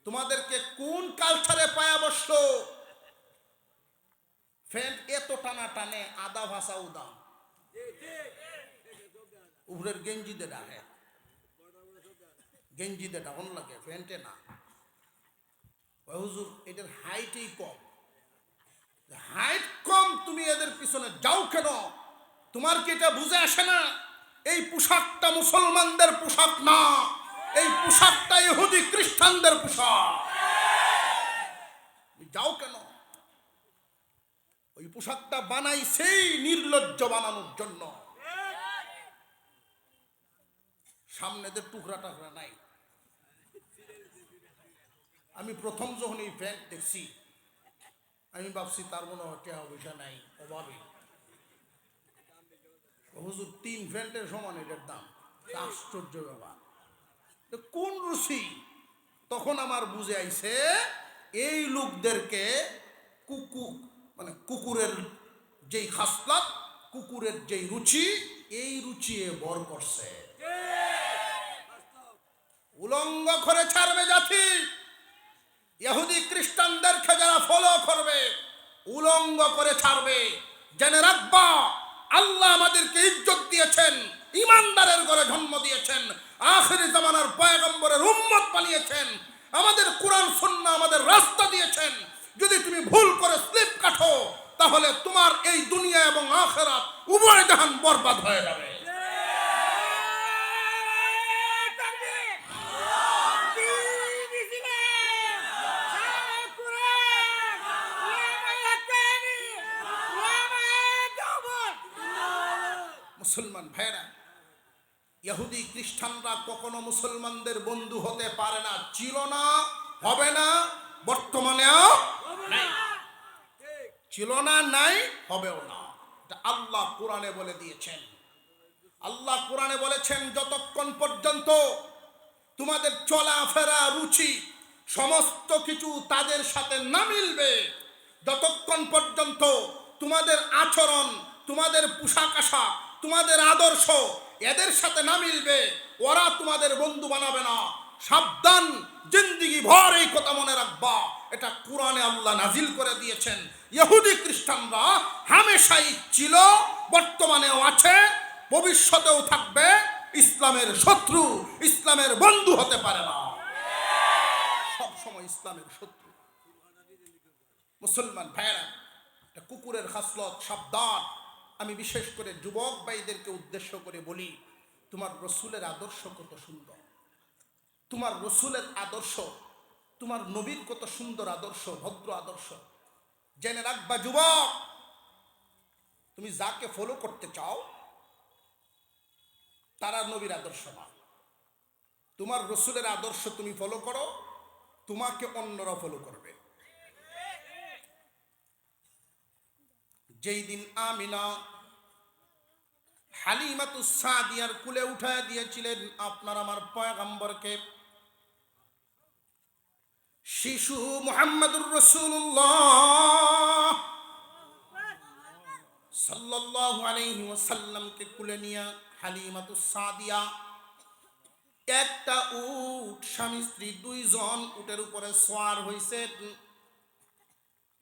তোমাদেরকে কোন কালচারে পায়া বসলো? প্যান্ট এত টানা টানে, আদা ভাষা উদা, উপরের গেঞ্জি দে ডাকে, গেঞ্জি দে ডাকন লাগে, প্যান্টে না। হুজুর এটার হাইটই কম। হাইট কম, তুমি এদের পিছনে যাও কেন? তোমার কি এটা বুঝে আসে না? এই পোশাকটা মুসলমানদের পোশাক না, এই পোশাকটা ইহুদি খ্রিস্টানদের পোশাক। যাও কেন? ওই পোশাকটা বানাই সেই নির্লজ্জ বানানোর জন্য। সামনেদের টুকরা টাকরা নাই। আমি প্রথম যখন এই প্যান্ট দেখছি, আমি ভাবছি তার মনে হয় টাকা পয়সা নাই, অভাবে। হুজুর 3 প্যান্টের সমান এটার দাম। আশ্চর্য ব্যাপার, কোন রুচি? তখন আমার বুঝে আইছে এই লোকদেরকে কুকুরের যেই খাসলাত, কুকুরের যেই রুচি, এই রুচি বর করছে। উলঙ্গ করে ছাড়বে জাতি। ইহুদি খ্রিস্টানদেরকে যারা ফলো করবে, উলঙ্গ করে ছাড়বে। জেনে রাখবা, আল্লাহ আমাদেরকে ইজ্জত দিয়েছেন, ইমানদারের ঘরে জন্ম দিয়েছেন, আখিরি জামানার পয়গম্বরের উম্মত বানিয়েছেন, আমাদের কোরআন সুন্নাহ আমাদের রাস্তা দিয়েছেন। যদি তুমি ভুল করে স্লিপ কাটো, তাহলে তোমার এই দুনিয়া এবং আখিরাত উভয় জাহান বরবাদ হয়ে যাবে। মুসলমান ভাইরা, ইহুদি খ্রিস্টানরা কখনো মুসলমানদের বন্ধু হতে পারে না, ছিল না, হবে না, বর্তমানেও নাই। ছিল না, নাই, হবেও না। এটা আল্লাহ কোরআনে বলে দিয়েছেন। আল্লাহ কোরআনে বলেছেন, যতক্ষণ পর্যন্ত তোমাদের চলাফেরা, রুচি সমস্ত কিছু তাদের সাথে না মিলবে, যতক্ষণ পর্যন্ত তোমাদের আচরণ, তোমাদের পোশাক আশাক, তোমাদের আদর্শ এদের সাথে না মিলবে, ওরা তোমাদের বন্ধু বানাবে না। সাবধান, জিন্দেগি ভর এই কথা মনে রাখবা। এটা কোরআনে আল্লাহ নাজিল করে দিয়েছেন। ইহুদি খ্রিস্টানরা হামেশাই ছিল, বর্তমানেও আছে, ভবিষ্যতেও থাকবে। ইসলামের শত্রু, ইসলামের বন্ধু হতে পারে না, সব সময় ইসলামের শত্রু। মুসলমান ভাইরা, এটা কুকুরের খাসলত, সাবধান। আমি বিশেষ করে যুবক ভাইদেরকে উদ্দেশ্য করে বলি, তোমার রসুলের আদর্শ কত সুন্দর, তোমার রসুলের আদর্শ, তোমার নবীর কত সুন্দর আদর্শ, ভদ্র আদর্শ। জেনে রাখবা যুবক, তুমি যাকে ফলো করতে চাও তারা নবীর আদর্শ না, তোমার রসুলের আদর্শ তুমি ফলো করো, তোমাকে অন্যরা ফলো করবে। যেই দিন আমিনা হালিমাতুস সাদিয়ার কুলে উঠায় দিয়েছিলেন আপনার আমার পয়গম্বরকে, শিশু মুহাম্মদুর রাসূলুল্লাহ সাল্লাল্লাহু আলাইহি ওয়াসাল্লামকে কুলে নিয়ে হালিমাতুস সাদিয়া একটা উট, স্বামী স্ত্রী দুইজন উটের উপরে সওয়ার হইছেন।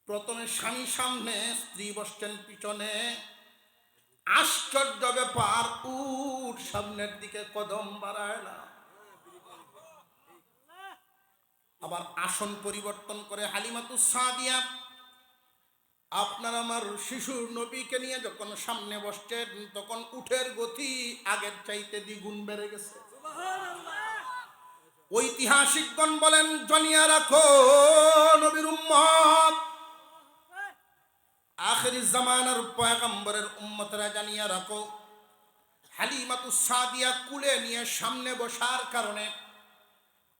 প্রথমে স্বামী সামনে, স্ত্রী বসছেন পিছনে। আশ্চর্য ব্যাপার, উট সামনের দিকে কদম বাড়ায় না, আবার আসন পরিবর্তন করে হালিমাতুস সাদিয়া আপনার আমার শিশুর নবীকে নিয়ে যখন সামনে বসছেন, তখন উটের গতি আগের চাইতে দ্বিগুণ বেড়ে গেছে। ঐতিহাসিকগণ বলেন, জানিয়া রাখো নবীর উম্মত, আখিরি জামানার পয়গম্বরের উম্মতরা জানিয়া রাখো, হালিমাতুস সাদিয়া কুলে নিয়ে সামনে বসার কারণে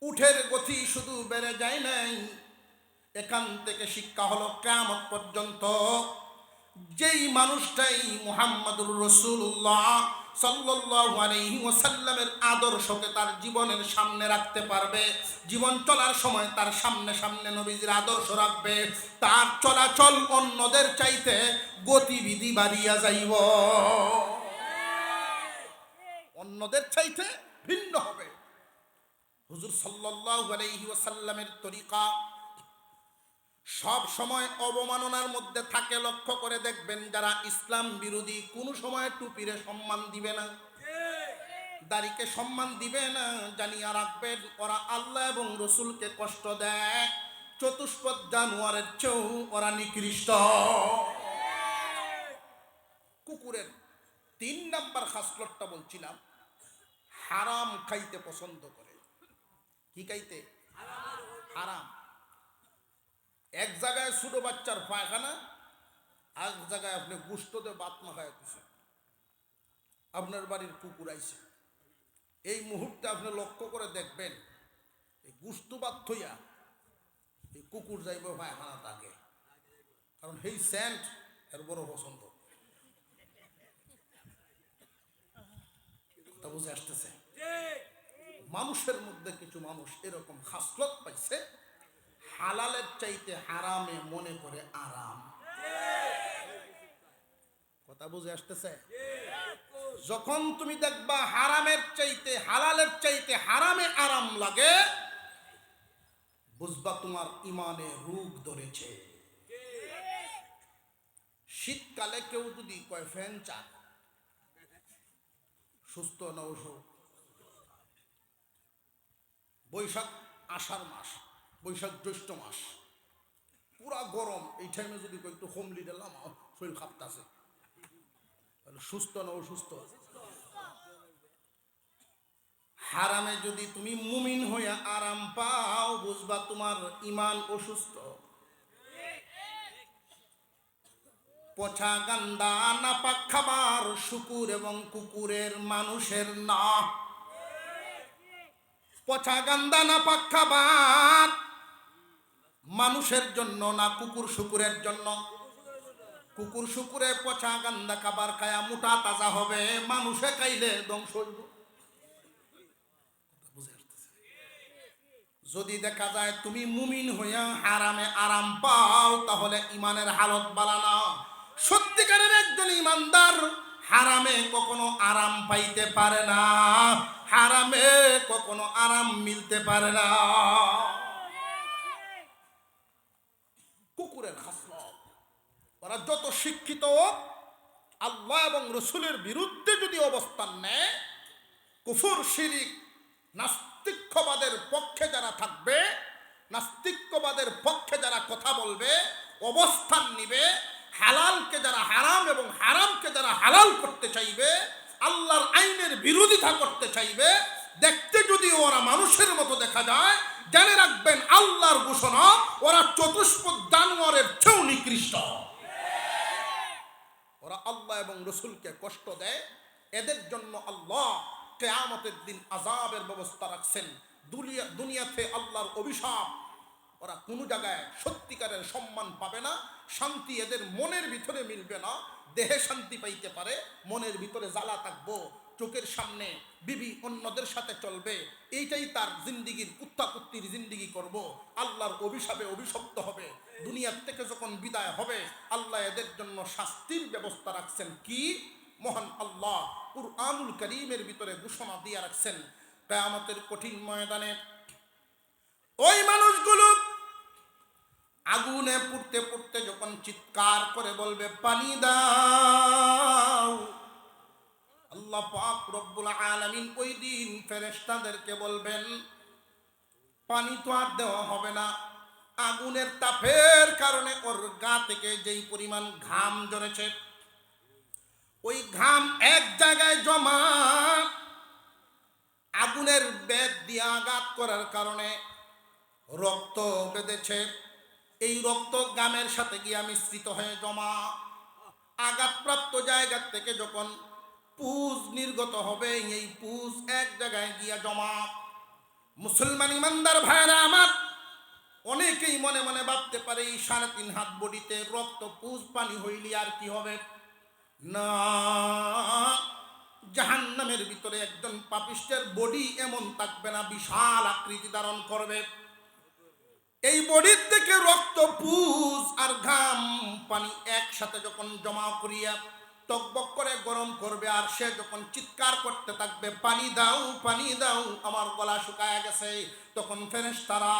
উটের গতি শুধু বেড়ে যায় নাই, এখান থেকে শিক্ষা হলো কিয়ামত পর্যন্ত যেই মানুষটাই মুহাম্মদুর রাসূলুল্লাহ সাল্লাল্লাহু আলাইহি ওয়াসাল্লামের আদর্শকে তার জীবনের সামনে রাখতে পারবে, জীবন চলার সময় তার সামনে সামনে নবীজির আদর্শ রাখবে, তার চলাচল অন্যদের চাইতে গতিবিধি বাড়িয়া যাইব, অন্যদের চাইতে ভিন্ন হবে। হুজুর সাল্লাল্লাহু আলাইহি ওয়াসাল্লামের তরিকা সব সময় অবমাননার মধ্যে থাকে। লক্ষ্য করে দেখবেন, যারা ইসলাম বিরোধী কোনো সময় টুপিরে সম্মান দিবে না, দাড়িকে সম্মান দিবে না, জানিয়া রাখবেন ওরা আল্লাহ এবং রসুলকে কষ্ট দেয়, চতুষ্পদ জানোয়ারের চেয়েও ওরা নিকৃষ্ট। কুকুরের 3 নাম্বার খাসলতটা বলছিলাম, হারাম খাইতে পছন্দ করে। কি খাইতে? হারাম। এক জায়গায় ছোট বাচ্চার পায়খানা, এক জায়গায় আপনি গুস্ততে বাত মাখায় দিচ্ছেন, আপনার বাড়ির কুকুর আইছে, এই মুহূর্তে আপনি লক্ষ্য করে দেখবেন এই গুস্ত বাত থইয়া এই কুকুর যাইব পায়খানা তাকে, কারণ এই সেন্ট এর বড় পছন্দ। কথা বুঝে আসতেছে? মানুষের মধ্যে কিছু মানুষ এরকম খাসলত পাইছে, হালালের চাইতে হারামে মনে করে আরাম। কথা বুঝে আসতেছে? যখন তুমি দেখবা হারামের চাইতে হালালের চাইতে হারামে আরাম লাগে, বুঝবা তোমার ইমানে রোগ ধরেছে। শীতকালে কেউ যদি কয় ফ্যান চান, সুস্থ না অসুখ? বৈশাখ আষাঢ় মাস, বৈশাখ জ্যৈষ্ঠ মাস পুরা গরম, এই টাইমে যদি একটু হোমলি দিলাম, শরীর কাঁপতাছে, তাহলে সুস্থ না অসুস্থ? হারামে যদি তুমি মুমিন হইয়া আরাম পাও, বুঝবা তোমার ইমান অসুস্থ। পচা গান্দা নাপাক খাবার শুকুর এবং কুকুরের, মানুষের না। পচা গান্দা নাপাক খাবার মানুষের জন্য না, কুকুর শুকুরের জন্য। কুকুর শুকুরে পচা গান্দা খাবার খায়া মোটা তাজা হবে, মানুষে খাইলে ধ্বংস হইব। যদি দেখা যায় তুমি মুমিন হইয়া হারামে আরাম পাও, তাহলে ইমানের হালত বালা না। সত্যিকারের একজন ইমানদার হারামে কখনো আরাম পাইতে পারে না, হারামে কখনো আরাম মিলতে পারে না। কুকুরের খাসলত, ওরা যত শিক্ষিত আল্লাহ এবং রসুলের বিরুদ্ধে যদি অবস্থান নেয়, কুফর শিরিক নাস্তিক্যবাদের পক্ষে যারা থাকবে, নাস্তিক্যবাদের পক্ষে যারা কথা বলবে, অবস্থান নিবে, হালালকে যারা হারাম এবং হারামকে যারা হালাল করতে চাইবে, আল্লাহর আইনের বিরোধিতা করতে চাইবে, দেখতে যদি ওরা মানুষের মতো দেখা যায়, জেনে রাখবেন আল্লাহর ঘোষণা, ওরা চতুষ্পদ জানোয়ারের চেয়েও নিকৃষ্ট। ওরা আল্লাহ এবং রসুলকে কষ্ট দেয়, এদের জন্য আল্লাহ কিয়ামতের দিন আযাবের ব্যবস্থা রাখছেন। দুনিয়াতে আল্লাহর অভিশাপ, ওরা কোনো জায়গায় সত্যিকারের সম্মান পাবে না, শান্তি এদের মনের ভিতরে মিলবে না। দেহে শান্তি পাইতে পারে, মনের ভিতরে জ্বালা থাকবো, চোখের সামনে বিবি অন্যদের সাথে চলবে, এইটাই তার জিন্দিগির কুত্তাকুত্তির জিন্দিগি করব। আল্লাহর অভিশাপে অভিশপ্ত হবে। দুনিয়ার থেকে যখন বিদায় হবে, আল্লাহ এদের জন্য শাস্তির ব্যবস্থা রাখছেন। কি? মহান আল্লাহ কুরআনুল কারীমের ভিতরে ঘোষণা দিয়ে রাখছেন, কিয়ামতের কঠিন ময়দানে ওই মানুষগুলো আগুনে পুড়তে পুড়তে যখন চিৎকার করে বলবে পানি দাও, আল্লাহ পাক রব্বুল আলামিন ওই দিন ফেরেশতাদেরকে বলবেন পানি তো আর দেওয়া হবে না। আগুনের তাপের কারণে ওর গা থেকে যেই পরিমাণ ঘাম ঝরেছে, ওই ঘাম এক জায়গায় জমা, আগুনের বেদ দিয়ে আঘাত করার কারণে রক্ত বেঁধেছে। এই রক্ত ঘামের সাথে গিয়া মিশ্রিত হয়ে জমা, আঘাতপ্রাপ্ত জায়গা থেকে যখন পুজ নির্গত হবে, এই পুজ এক জায়গায় গিয়া জমা। মুসলমান ইমানদার ভাইরা আমার, অনেকেই মনে মনে ভাবতে পারে এই 3.5 হাত বডিতে রক্ত পুজ পানি হইলি আর কি হবে। না, জাহান্নামের ভিতরে একজন পাপিষ্টের বডি এমন থাকবে না, বিশাল আকৃতি ধারণ করবে। এই বডির থেকে রক্ত, পুজ আর ঘাম পানি একসাথে যখন জমা করিয়া টকবক করে গরম করবে, আর সে যখন চিৎকার করতে থাকবে পানি দাও পানি দাও, আমার গলা শুকায় গেছে, তখন ফেরেশতারা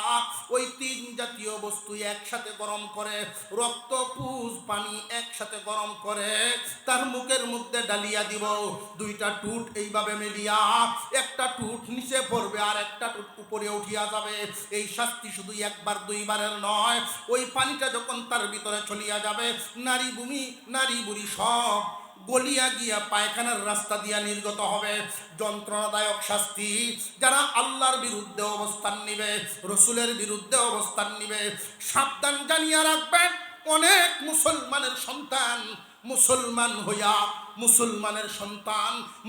ওই 3 জাতীয় বস্তু একসাথে গরম করে, রক্ত, পুজ, পানি একসাথে গরম করে তার মুখের মধ্যে ডালিয়া দিব। 2টা টুট এইভাবে মিলিয়া, একটা টুট নিচে পড়বে আর একটা টুট উপরে উঠিয়া যাবে। এই শাস্তি শুধু একবার দুইবারের নয়। ওই পানিটা যখন তার ভিতরে চলিয়া যাবে, নারী বুড়ি সব গলিয়া গিয়া পায়খানার রাস্তা দিয়া নির্গত হবে। যন্ত্রণাদায়ক শাস্তি। যারা আল্লাহর বিরুদ্ধে অবস্থান নিবে, রসুলের বিরুদ্ধে অবস্থান নিবে, সাবধান জানিয়া রাখবেন। অনেক মুসলমানের সন্তান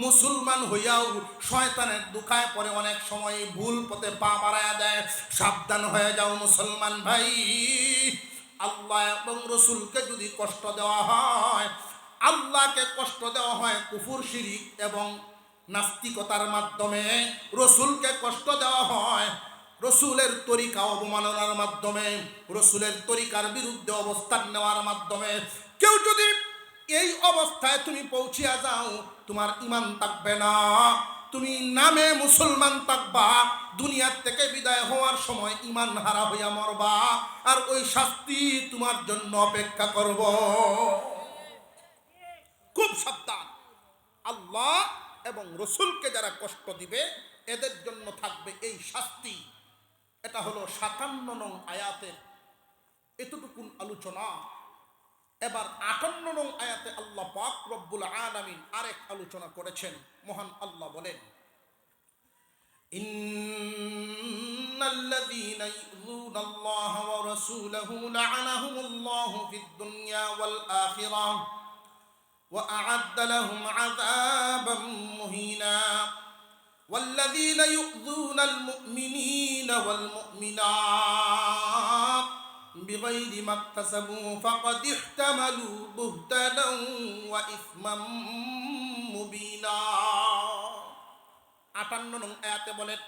মুসলমান হইয়াও শয়তানের দুখায় পরে অনেক সময় ভুল পথে পা বাড়ায়া দেয়। সাবধান হয়ে যাও মুসলমান ভাই। আল্লাহ এবং রসুলকে যদি কষ্ট দেওয়া হয়, আল্লাহকে কষ্ট দেওয়া হয় কুফর, শিরিক এবং নাস্তিকতার মাধ্যমে, রসুলকে কষ্ট দেওয়া হয় রসুলের তরিকা অবমাননার মাধ্যমে, রসুলের তরিকার বিরুদ্ধে অবস্থান নেওয়ার মাধ্যমে। কেউ যদি এই অবস্থায় তুমি পৌঁছিয়া যাও, তোমার ঈমান থাকবে না, তুমি নামে মুসলমান থাকবা, দুনিয়ার থেকে বিদায় হওয়ার সময় ঈমান হারা হইয়া মরবা, আর ওই শাস্তি তোমার জন্য অপেক্ষা করব। খুব সাবধান। আল্লাহ এবং রসুলকে যারা কষ্ট দিবে, এদের জন্য থাকবে এই শাস্তি। এটা হলো 57 নং আয়াতের এতটুকুন আলোচনা। এবার 58 নং আয়াতে আল্লাহ পাক রব্বুল আলামিন আরেক আলোচনা করেছেন। মহান আল্লাহ বলেন, ইন্নাল্লাযীনা ইউযুনাল্লাহা ওয়া রাসূলাহু লা'আনাহুমুল্লাহু ফিদ দুনিয়া ওয়াল আখিরাহ ওয়া আ'আদ্দা লাহুম আযাবাম মুহিনা ওয়াল্লাযীনা ইউযুনাল মুমিনিনা ওয়াল মুমিনাত বিগাইরি মাকতাসাবু ফাকাদ ইহতামালু বুহতানান ওয়া ইসমান মুবিনা। 58 নং আয়াতে বলেন,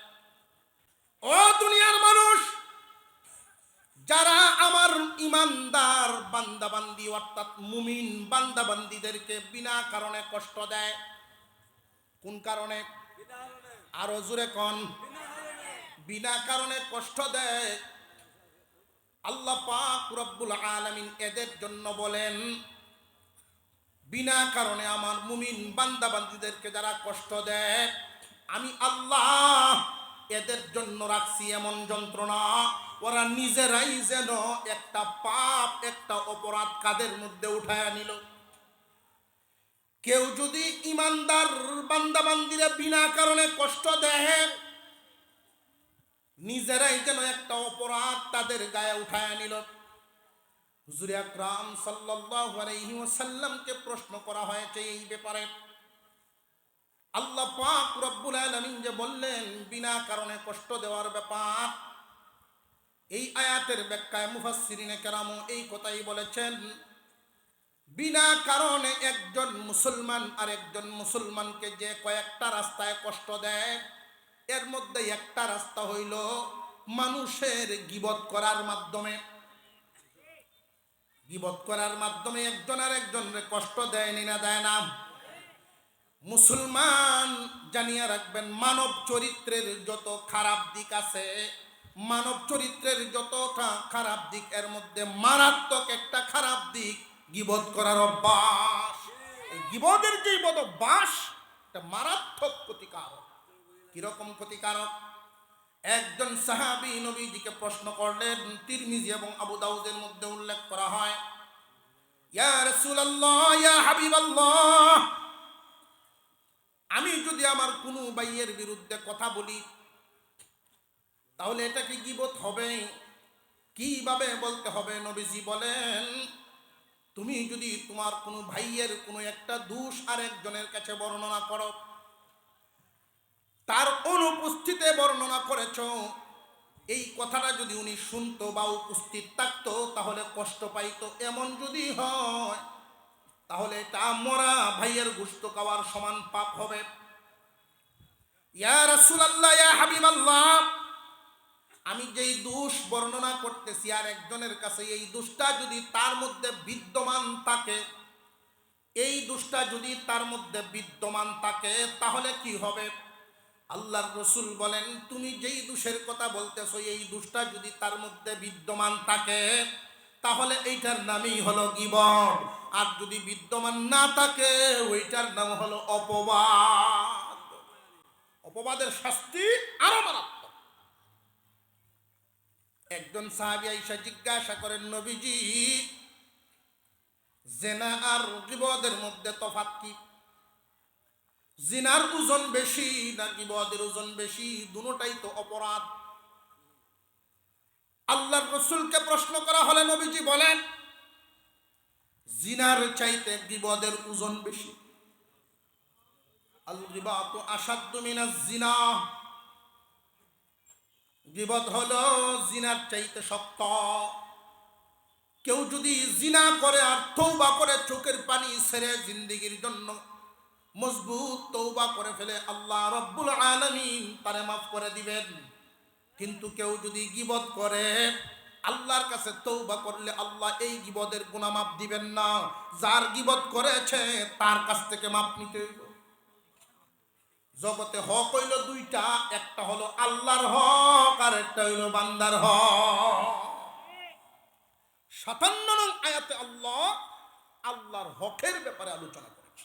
ও দুনিয়ার মানুষ, যারা আমার ইমানদার বান্দাবান্দি অর্থাৎ মুমিন বান্দাবান্দিদেরকে বিনা কারণে কষ্ট দেয়। কোন কারণে? আরো জোরে কোন। বিনা কারণে কষ্ট দেয়। আল্লাহ পাক রব্বুল আলামিন এদের জন্য বলেন, বিনা কারণে আমার মুমিন বান্দাবান্দিদেরকে যারা কষ্ট দেয়, আমি আল্লাহ এদের জন্য রাখছি এমন যন্ত্রণা, ওরা নিজেরাই যেন একটা পাপ, একটা অপরাধ কাদের মধ্যে উঠায়া নিল। কেউ যদি ইমানদার বান্দাবান্দিরা বিনা কারণে কষ্ট দেয়, নিজেরাই যেন একটা অপরাধ তাদের গায়ে উঠায়া নিল। হুজুর আকরাম সাল্লাল্লাহু আলাইহি ওয়াসাল্লামকে প্রশ্ন করা হয়েছে এই ব্যাপারে। আল্লাহ পাক রব্বুল আলামিন যে বললেন বিনা কারণে কষ্ট দেওয়ার ব্যাপার, এই আয়াতের ব্যাখ্যায় মুফাসসিরিনে কেরামও এই কথাই বলেছেন। বিনা কারণে একজন মুসলমান আর একজন মুসলমানকে যে কয়েকটা রাস্তায় কষ্ট দেয়, এর মধ্যে একটা রাস্তা হইল মানুষের গীবত করার মাধ্যমে। গীবত করার মাধ্যমে একজন আর একজনের কষ্ট দেয়নি না দেয় না? মুসলমান জানিয়া রাখবেন, মানব চরিত্রের যত খারাপ দিক আছে, মানব চরিত্রের যতটা খারাপ দিক, এর মধ্যে মারাত্মক একটা খারাপ দিক গীবত করার অভ্যাস। এই গীবতের যে অভ্যাস, এটা মারাত্মক ক্ষতিকারক। কিরকম ক্ষতিকারক? একজন সাহাবী নবীজিকে প্রশ্ন করলেন, তিরমিজি এবং আবু দাউদের মধ্যে উল্লেখ করা হয়, ইয়া রাসূলুল্লাহ, ইয়া হাবিবাল্লাহ, আমি যদি আমার কোনো ভাইয়ের বিরুদ্ধে কথা বলি, তাহলে এটা কি গীবত হবে? কিভাবে বলতে হবে? নবীজি বলেন, তুমি যদি তোমার কোনো ভাইয়ের কোনো একটা দোষ আরেকজনের কাছে বর্ণনা করো, তার অনুপস্থিতিতে বর্ণনা করেছ, এই কথাটা যদি উনি শুনতো বা উপস্থিত থাকতো তাহলে কষ্ট পাইতো, এমন যদি হয় তাহলে এটা মরা ভাইয়ের গোশত খাওয়ার সমান পাপ হবে। ইয়া রাসূলুল্লাহ, ইয়া হাবিবাল্লাহ, আমি যেই দোষ বর্ণনা করতেছি আর একজনের কাছে এই দোষটা যদি তার মধ্যে বিদ্যমান থাকে, এই দোষটা যদি তার মধ্যে বিদ্যমান থাকে তাহলে কি হবে? আল্লাহর রাসূল বলেন, তুমি যেই দোষের কথা বলতেছো এই দোষটা যদি তার মধ্যে বিদ্যমান থাকে তাহলে এইটার নামই হলো গীবত। আর যদি বিদ্যমান না থাকে ওইটার নাম হলো অপবাদ। অপবাদের শাস্তি আরো মারাত্মক। একজন সাহাবী আয়েশা জিজ্ঞাসা করেন, নবীজি, জিনা আর গীবতের মধ্যে তফাৎ কি? জিনার ওজন বেশি না গীবতের ওজন বেশি? দুটোটাই তো অপরাধ। আল্লাহর রাসূলকে প্রশ্ন করা হলে নবীজি বলেন, জিনার চাইতে গীবতের ওজন বেশি। আল গীবাতু আশাদ্দু মিনাজ জিনা, গীবত হলো জিনার চাইতে শক্ত। কেউ যদি জিনা করে আর তওবা করে চোখের পানি ছেড়ে জিন্দেগীর জন্য মজবুত তওবা করে ফেলে, আল্লাহ রব্বুল আলামিন তারে মাফ করে দিবেন। কিন্তু কেউ যদি গীবত করে, আল্লাহর কাছে তওবা করলে আল্লাহ এই গীবতের গুনাহ মাফ দিবেন না। যার গীবত করেছে তার কাছ থেকে মাফ নিতে হইব। জগতে হক হইল দুইটা, একটা হলো আল্লাহর হক আর একটা হইল বান্দার হক। 57 নং আয়াতে আল্লাহ আল্লাহর হকের ব্যাপারে আলোচনা করেছে।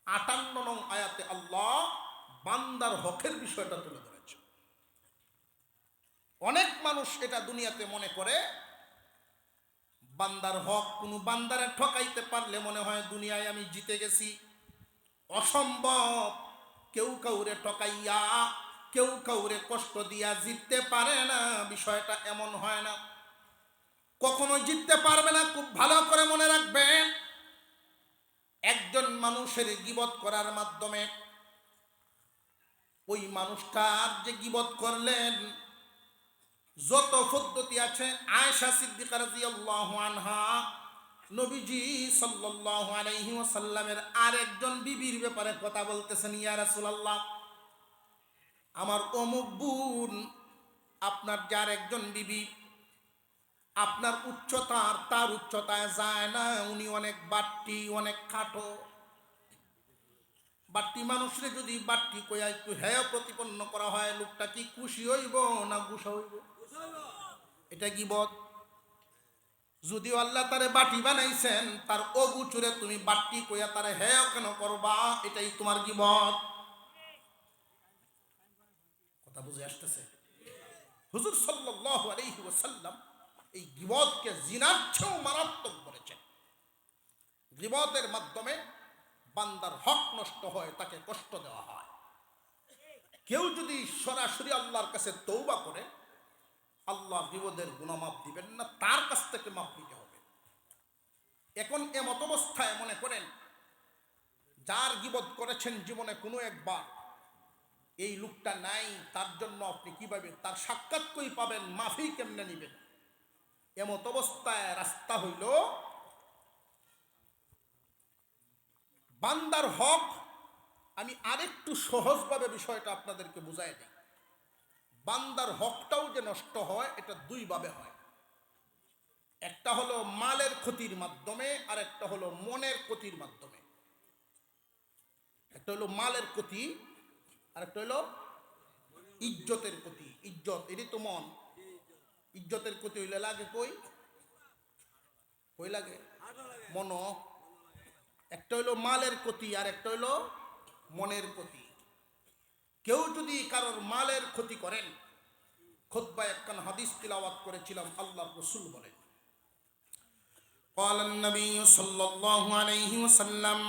58 নং আয়াতে আল্লাহ বান্দার হকের বিষয়টা তুলে ধরেছে। অনেক মানুষ এটা দুনিয়াতে মনে করে বান্দার হক, কোন বান্দারে ঠকাইতে পারলে মনে হয় দুনিয়ায় আমি জিতে গেছি। অসম্ভব। কেউ কাউরে ঠকাইয়া, কেউ কাউরে কষ্ট দিয়া জিততে পারে না। বিষয়টা এমন হয় না, কখনো জিততে পারবে না। খুব ভালো করে মনে রাখবেন, একজন মানুষের গীবত করার মাধ্যমে ওই মানুষটার যে গীবত করলেন যত পদ্ধতি আছে, আয়েশা সিদ্দিকা রাদিয়াল্লাহু আনহা নবীজি সাল্লাল্লাহু আলাইহি ওয়াসাল্লামের আরেকজন বিবির ব্যাপারে কথা বলতেছেন, ইয়া রাসূলুল্লাহ, আমার অমুক বোন, আপনার যার একজন বিবি, আপনার উচ্চতা আর তার উচ্চতায় যায় না, উনি অনেক বাট্টি, অনেক খাটো। বাট্টি মানুষরে যদি বাট্টি কইয়া একটু হেয় প্রতিপন্ন করা হয়, লোকটা কি খুশি হইব না গুসা হইব? এটা গীবত। যদিও আল্লাহ তারে বাটি বানাইছেন, তার অগুচুরে তুমি বাট্টি কইয়া তারে হেয় কেন করবা? এটাই তোমার গীবত। কথা বুঝে আসতেছে? হুজুর সাল্লাল্লাহু আলাইহি ওয়াসাল্লাম এই গীবতকে জিনার চেয়েও মারাত্মক বলেছেন। গীবতের মাধ্যমে বান্দার হক নষ্ট হয়, তাকে কষ্ট দেওয়া হয়। কেউ যদি সরাসরি আল্লাহর কাছে তওবা করে, আল্লাহ গীবতের গুনাহ মাফ দিবেন না, তার কাছ থেকে মাফ নিতে হবে। এখন এমত অবস্থায় মনে করেন যার গীবত করেছেন জীবনে কোনো একবার, এই লোকটা নাই, তার জন্য আপনি কিভাবে তার সাক্ষাৎ কই পাবেন, মাফি কেমনে নিবেন? এমত অবস্থায় রাস্তা হইল বান্দার হক। আমি আরেকটু সহজভাবে বিষয়টা আপনাদেরকে বুঝাই দিই। বান্দার হকটাও যে নষ্ট হয়, এটা দুইভাবে হয়। একটা হলো মালের ক্ষতির মাধ্যমে, আর একটা হলো মনের ক্ষতির মাধ্যমে। একটা হলো মালের ক্ষতি, আর একটা হলো ইজ্জতের ক্ষতি। ইজ্জত এটাই তো মন। ইজ্জতের ক্ষতি হইলে লাগে কই? কই লাগে? মন। একটা হইলো মালের ক্ষতি, আর একটা হইলো মনের ক্ষতি। কেউ যদি কারোর মালের ক্ষতি করেন, খুতবায় একখান হাদিস তিলাওয়াত করেছিলাম, আল্লাহর রাসূল বলেন, قال النبي صلى الله عليه وسلم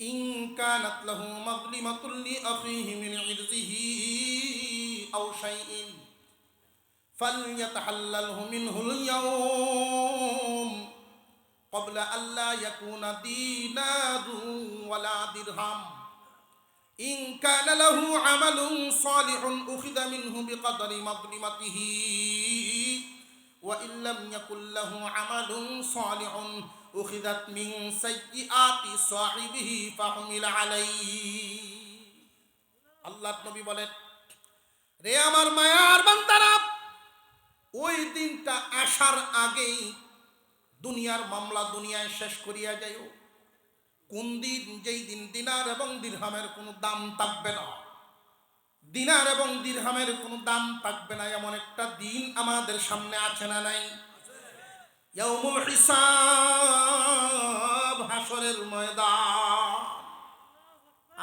إن كانت له مظلمة لأخيه من عرضه أو شيء فليتحلله منه اليوم قبل أن لا يكون دينار ولا درهم إن كان له عمل صالح أخذ منه بقدر مظلمته وإن لم يكن له عمل صالح أخذت من سيئات صاحبه فحمل عليه. আল্লাহর নবী বলেন, রে আমার মায়ার বান্দারা, ওই দিনটা আসার আগেই দুনিয়ার মামলা দুনিয়ায় শেষ করিয়া যাইও। কোন দিন? যেই দিন দিনার এবং দিরহামের কোনো দাম থাকবে না। দিনার এবং দিরহামের কোনো দাম থাকবে না, এমন একটা দিন আমাদের সামনে আছে না নাই? ইয়াউমুল হিসাব, হাসরের ময়দান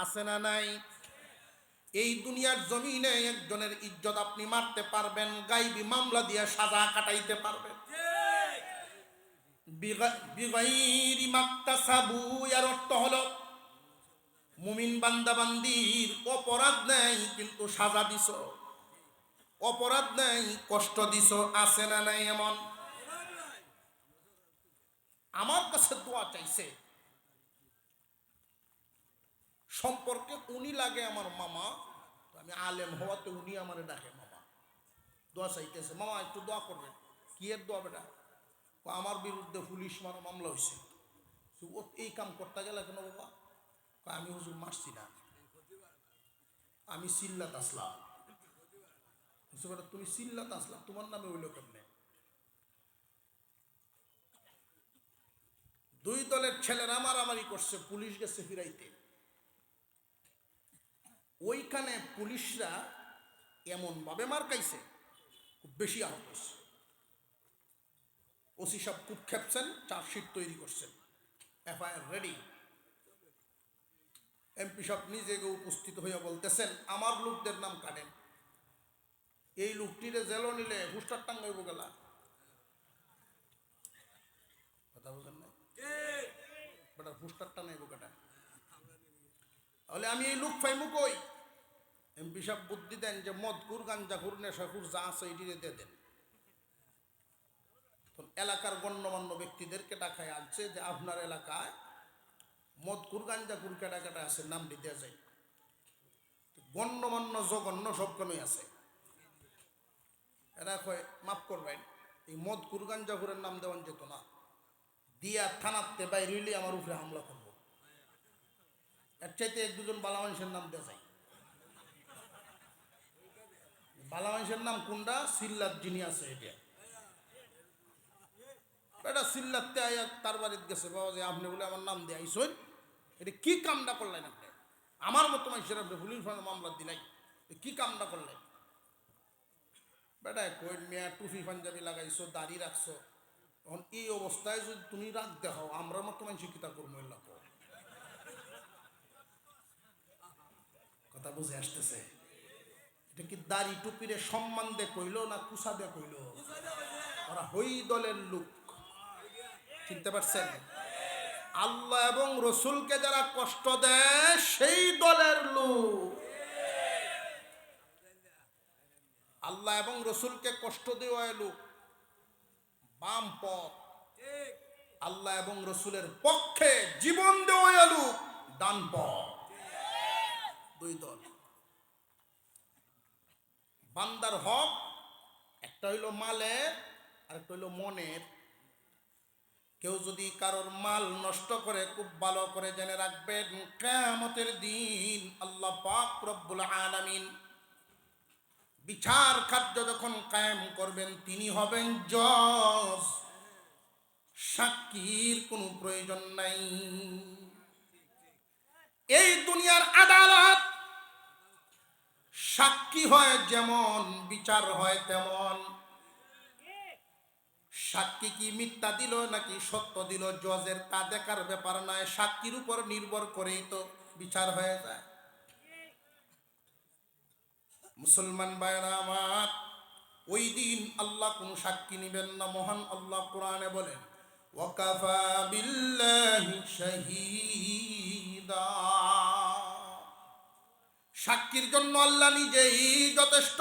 আছে না নাই? এই দুনিয়ার জমিনে একজনের ইজ্জত আপনি মারতে পারবেন, গায়বী মামলা দিয়ে সাজা কাটাইতে পারবেন। বিগাইরি মাকতাসাবু, এর অর্থ হলো মুমিন বান্দা বান্দির অপরাধ নাই কিন্তু সাজা দিছ, অপরাধ নাই কষ্ট দিছ, আছে না নাই? এমন আমার কাছে দোয়া চাইছে, সম্পর্কে উনি লাগে আমার মামা, আমি আলেম হওয়াতে উনি আমারে ডাকে মামা। দোয়া চাইতেছে, মামা একটু দোয়া করবেন। কি এর দোয়া বেটা? আমার বিরুদ্ধে পুলিশ মারা মামলা হয়েছে, এই কাম করতে গেলে কেন বাবা? আমি হুজুর মারছি না, আমি সিল্লাত আসলাম। তুমি সিল্লাত আসলাম, তোমার নামে হইল কেমনে? দুই দলের ছেলেরা মারামারি করছে, পুলিশ গেছে ফিরাইতে। ওইখানে পুলিশরা এমন ভাবে মার খাইছে, খুব বেশি আহত হয়েছে। ওসি সব খুব খেপছেন, চার্জশিট তৈরি করছেন, এফআইআর রেডি। এমপি সব নিজেকে উপস্থিত হইয়া বলতেছেন, আমার লোকদের নাম কাটেন, এই লোকটিরে জেলও নিলে হুস্টার টাঙ্গাইব গেলা। কথা বলেন না বেটা, হুস্টার টানাইব কেটা? তাহলে আমি এই লোক পাইমু কই? এমপি সব বুদ্ধি দেন যে মদকুর গাঞ্জাখুর নেশাখুর যা আছে এটিরে দিয়ে দেন। এলাকার গণ্যমান্য ব্যক্তিদেরকে ডাকায় আনছে যে আপনার এলাকায় মদকুর গাঞ্জাখুর কেটা কেটা আছে, নাম দিতে যায়। গণ্যমান্য জঘন্য সবখানেই আছে। এরা কয় মাফ করবেন, এই মদকুর গাঞ্জাখুরের নাম দেওয়ান যেত না, দিয়া থানাতে বাইরে হইলে আমার উপরে হামলা করবো। এর চাইতে এক দুজন বালা মানুষের নাম দেওয়া যায়। বালা মানুষের নাম কোনটা? সিল্লাত যিনি আছে এটা, এটা সিল্লাতে আয়া তার বাড়িতে গেছে, বাবা যে আপনি বলে আমার নাম দিয়ে আইসই, এটা কি কামটা করলেন আপনি? আমার মতো মানুষের আপনি পুলিশ মামলা দিলাই, কি কামটা করলেন? বেটা কই মিয়া, টুপি পাঞ্জাবি লাগাইছো, দাড়ি রাখছো, তখন এই অবস্থায় যদি তুমি রাগ দেখাও, আমরা মতো মানুষ কিতা করবো? কথা বুঝে আসতেছে? এটা কি দাড়ি টুপিরে সম্মান দিয়ে কইলো না কুসা দিয়ে কইলো? ওরা হই দলের লোক, চিনতে পারছেন? আল্লাহ এবং রসুলকে যারা কষ্ট দেয় সেই দলের লোক। আল্লাহ এবং রসুলকে কষ্ট দেওয়া লোক বাম পথ, আল্লাহ এবং রসুলের পক্ষে জীবন দেওয়ালু ডান পথ। দুই দল। বান্দার হক একটা হইল মালের, আর একটা হইল মনের। কেউ যদি কারোর মাল নষ্ট করে, খুব ভালো করে জেনে রাখবেন, কিয়ামতের দিন আল্লাহ পাক রব্বুল আলামিন বিচার কার্য যখন কায়েম করবেন, তিনি হবেন জজ। সাক্ষীর কোনো প্রয়োজন নাই। এই দুনিয়ার আদালত সাক্ষী হয় যেমন, বিচার হয় তেমন। সাক্ষী কি মিথ্যা দিল নাকি সত্য দিল, জজের তা দেখার ব্যাপার নয়। সাক্ষীর উপর নির্ভর করেই তো বিচার হয়ে যায়। মুসলমান ভাইরা আমার, ওই দিন আল্লাহ কোন সাক্ষী নিবেন না। মহান আল্লাহ কোরআনে বলেন, ওয়াকাফা বিল্লাহি শাহীদা। সাক্ষীর জন্য আল্লাহ নিজেই যথেষ্ট।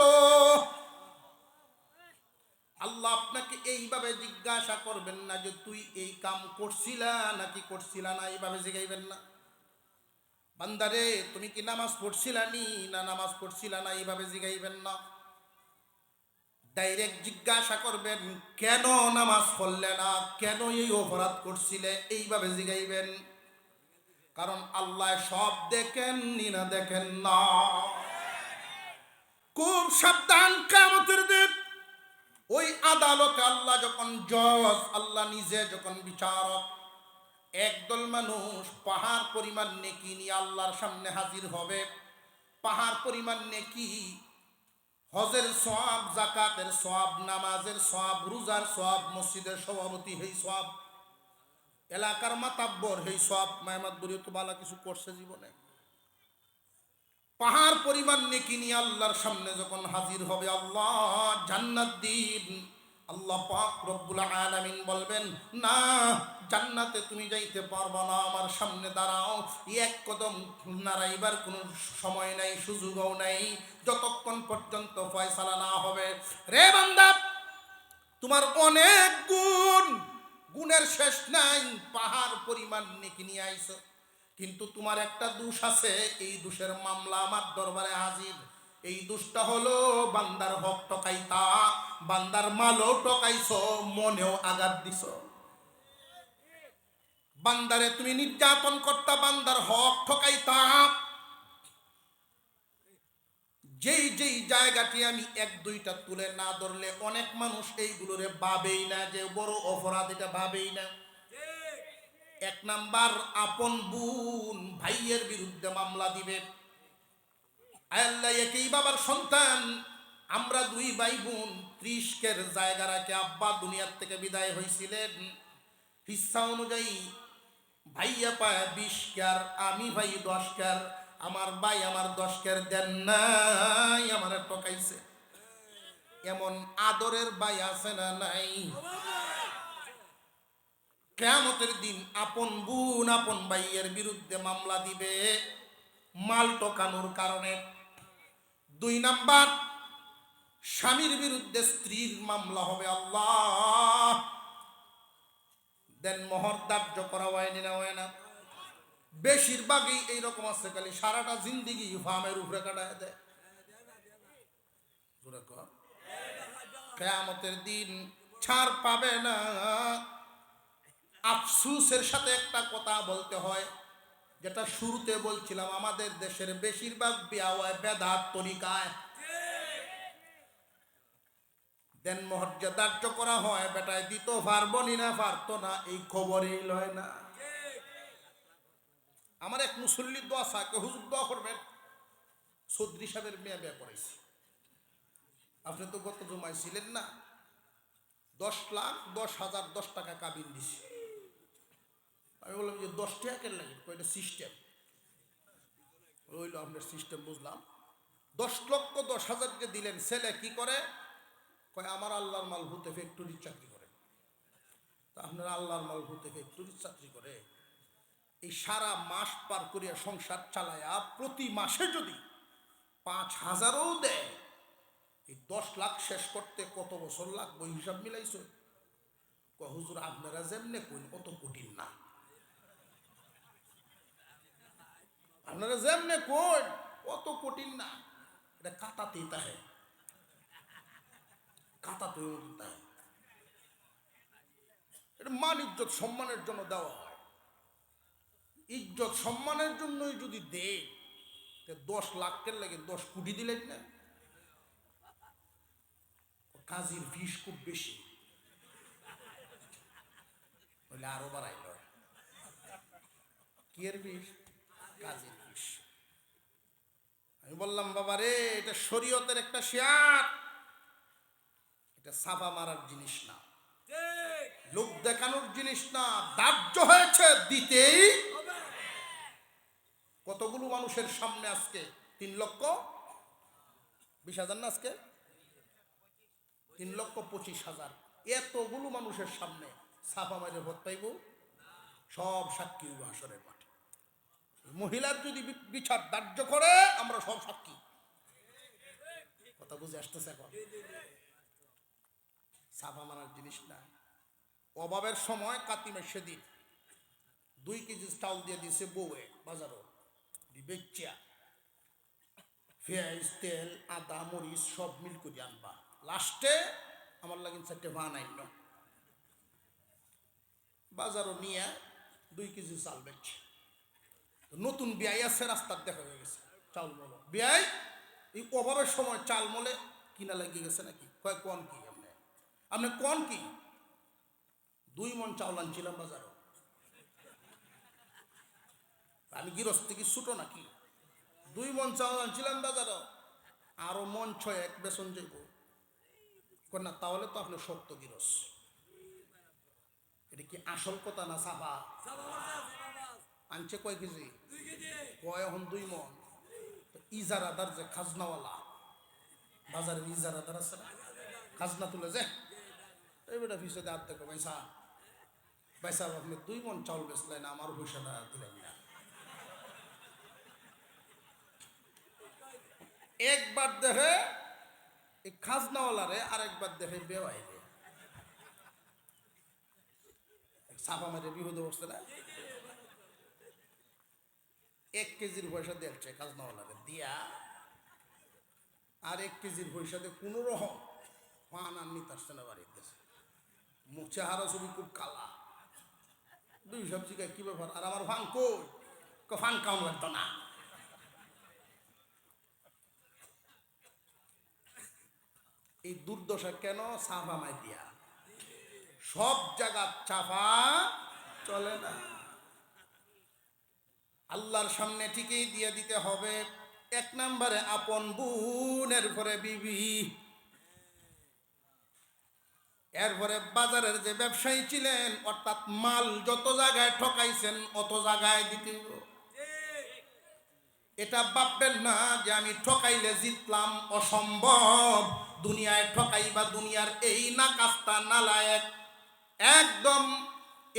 আল্লাহ আপনাকে এইভাবে জিজ্ঞাসা করবেন না যে তুই এই কাম করছিলা নাকি করছিলা না, এইভাবে জিগাইবেন না। বান্দারে তুমি কি নামাজ পড়ছিলা নি না নামাজ পড়ছিলা না, এইভাবে জিগাইবেন না। ডাইরেক্ট জিজ্ঞাসা করবেন, কেন নামাজ পড়লে না, কেন এই অপরাধ করছিলে, এইভাবে জিগাইবেন। কারণ আল্লাহ সব দেখেন নি না দেখেন না। খুব সাবধান, কিয়ামতের দিন ওই আদালতে আল্লাহ যখন জজ, আল্লাহ নিজে যখন বিচারক, একদল মানুষ পাহাড় পরিমাণ নেকি নিয়ে আল্লাহর সামনে হাজির হবে। পাহাড় পরিমাণ নেকি, হজের সওয়াব, যাকাতের সওয়াব, নামাজের সওয়াব, রোজার সওয়াব, মসজিদের সভাপতি হেই সওয়াব, এলাকার মাতাব্বর হেই সওয়াব। মাহমুদুরি তো ভালো কিছু করছে জীবনে। পাহাড় পরিমাণ নেকি নিয়ে আল্লাহর সামনে যখন হাজির হবে, আল্লাহ জান্নাত দিন। আল্লাহ পাক রব্বুল আলামিন বলবেন, না জান্নাতে তুমি যাইতে পারবা না, আমার সামনে দাঁড়াও। এক কদম নাড়াইবার কোনো সময় নাই, সুযোগও নাই, যতক্ষণ পর্যন্ত ফয়সালা না হবে। রে বান্দা, তোমার অনেক গুণ, গুণের শেষ নাই, পাহাড় পরিমাণ নেকি নিয়ে আইছো, কিন্তু তোমার একটা দোষ আছে। এই দোষের মামলা আমার দরবারে হাজির। এই দোষটা হলো বান্দার হক টকাইতা, বান্দার মালও টকাইছো, মনেও আঘাত দিছো। বান্দারে তুমি নির্যাতন করতা, বান্দার হক ঠকাইতা। যেই যেই জায়গাটি আমি এক দুইটা তুলে না ধরলে অনেক মানুষ এইগুলোরে ভাবেই না যে বড় অপরাধ, এটা ভাবেই না। এক নাম্বার, আপন বোন ভাইয়ের বিরুদ্ধে মামলা দিবে। আল্লাহ একই বাবার সন্তান, আমরা দুই ভাই বোন, 30 কের জায়গা রাখে আব্বা দুনিয়ার থেকে বিদায় হয়েছিলেন। হিস্সা অনুযায়ী ভাইয়া পায় 20 কের, আমি ভাই 10 কের। আমার ভাই আমার 10 কের দেন নাই, আমার টকাইছে। এমন আদরের ভাই আছে না নাই? কিয়ামতের দিন আপন বোন আপন ভাইয়ের বিরুদ্ধে মামলা দিবে মাল টকানোর কারণে। 2 নাম্বার, স্বামীর বিরুদ্ধে স্ত্রীর মামলা হবে। আল্লাহ দেন মোহর ধার্য করা হয়নি না, হয় না? বেশিরভাগই এইরকম আছে, খালি সারাটা জিন্দিগি ফার্মের উপরে কাটায় দেয়। কিয়ামতের দিন ছাড় পাবে না। আফসুসের সাথে একটা কথা বলতে হয়, যেটা শুরুতে বলছিলাম, আমাদের দেশের বেশিরভাগ বিয়া হয় বেদাত তরিকায়। দেন মহর্যা ধার্য করা হয়, বেটায় দিত পারবো নি না, পারতো না, এই খবরই লয় না। আমার এক মুসল্লির দোয়া থাকে, হুজুর দোয়া করবেন, চৌধুরী সাহেবের মেয়ে বিয়ে করেছি। আপনি তো গত জমায় ছিলেন না, 10,10,10 টাকা কাবিন দিছি। আমি বললাম যে 10 টাকা কেন লাগে? এটা সিস্টেম। রইল আপনার সিস্টেম, বুঝলাম। 10,10,000 দিলেন, ছেলে কি করে? কয় আমার আল্লাহর মাল ভূতে ফ্যাক্টরির চাকরি করে। তা আপনার আল্লাহর মাল ভূতে ফ্যাক্টরির চাকরি করে, এই সারা মাস পার করিয়া সংসার চালায়া প্রতি মাসে যদি 5,000ও দেয়, এই 10 লাখ শেষ করতে কত বছর লাগবে হিসাব মিলাইছো? হুজুর আপনারা যেমনে কইন অত কঠিন না, আপনারা যেমনে কইন অত কঠিন না, এটা কাটাতেই তাহে, কাটাতেই তাহে। এটা মান ইজ্জত সম্মানের জন্য দেওয়া হয়। ইজ্জত সম্মানের জন্যই যদি দেয় 10 লাখের লাগে 10 কোটি দিলেন না, কাজীর ফিস খুব বেশি হইলে আরো বাড়াইল। কি এর ফিস? কাজীর ফিস। আমি বললাম বাবা রে, এটা শরীয়তের একটা শিয়ার, এটা ছাপা মারার জিনিস না, লোক দেখানোর জিনিস না, ধার্য হয়েছে দিতেই। কতগুলো মানুষের সামনে আজকে 3,20,000 না, আজকে 3,25,000, এতগুলো মানুষের সামনে ছাপা মারে ভোট পাইব, সব সাক্ষী হাসরের মাঠে। মহিলার যদি বিচার ধার্য করে আমরা সব সাক্ষী। কথা বুঝে আসতেছে? এখন ছাপা মারার জিনিস না। অভাবের সময় কাতিমের সেদিন 2 কেজি চাউল দিয়ে দিয়েছে বউয়ে বাজারও, বেচ্চা পেঁয়াজ তেল আদা মরিচ সব মিল করে আনবা, লাস্টে আমার লাগিন 4টে ভান আইন বাজারও নিয়ে 2 কেজি চাল বেচছে। নতুন বিয়াই আছে, রাস্তার দেখা হয়ে গেছে চাউল মলো বিয়াই, এই অভাবের সময় চাল মলে কিনা লাগিয়ে গেছে নাকি? কয় কোন কি আপনি কোন কি? 2 মণ চাউল আনছিলাম বাজারও, আমি গৃহস্থ কি ছুটো নাকি? 2 মণ চাউল আনছিলাম বাজারও, আরো মন 6 বেসন যাইব না, তাহলে তো আপনি সত্য গিরস। এটা কি আসল কথা না সাফা? আনছে কয় কেজি? কয় এখন 2 মণ। ইজারাদার যে খাজনাওয়ালা, বাজারের ইজারাদার আছে না, খাজনা তুলে যে এই বেটা ফিসে আর দেখো পয়সা পয়সা, আপনি 2 মণ চাউল বেচলেন, আমার পয়সাটা দিলেন না। একবার দেখে এই খাজনাওয়ালারে, আরেকবার দেখে বেওয়াইরে ছাপা মেরে বিহুদে বসছে না। 1 কেজির পয়সা দিচ্ছে খাজনাওয়ালারে দিয়া, আর 1 কেজির পয়সা দিয়ে কোনো রকম পান আর নিতে আসছে না বাড়িতে। মুখ চেহারা ছবি খুব কালা, 2 সবজি কি ব্যাপার, আর আমার ফান কই? ফান কাউন লাগতো না। এই দুর্দশা কেন? ছাপা মাই দিয়া। সব জায়গা চাপা চলে না, আল্লাহর সামনে ঠিকই দিয়ে দিতে হবে। 1 নম্বরে আপন বোনের পরে বিবি, এরপরে বাজারের যে ব্যবসায়ী ছিলেন, অর্থাৎ মাল যত জায়গায় ঠকাইছেন অত জায়গায় দিতে। এটা ভাববেন না যে আমি ঠকাইলে জিতলাম, অসম্ভব। দুনিয়ায় ঠকাইবা, দুনিয়ার এই না কাস্তা নালায়েক, একদম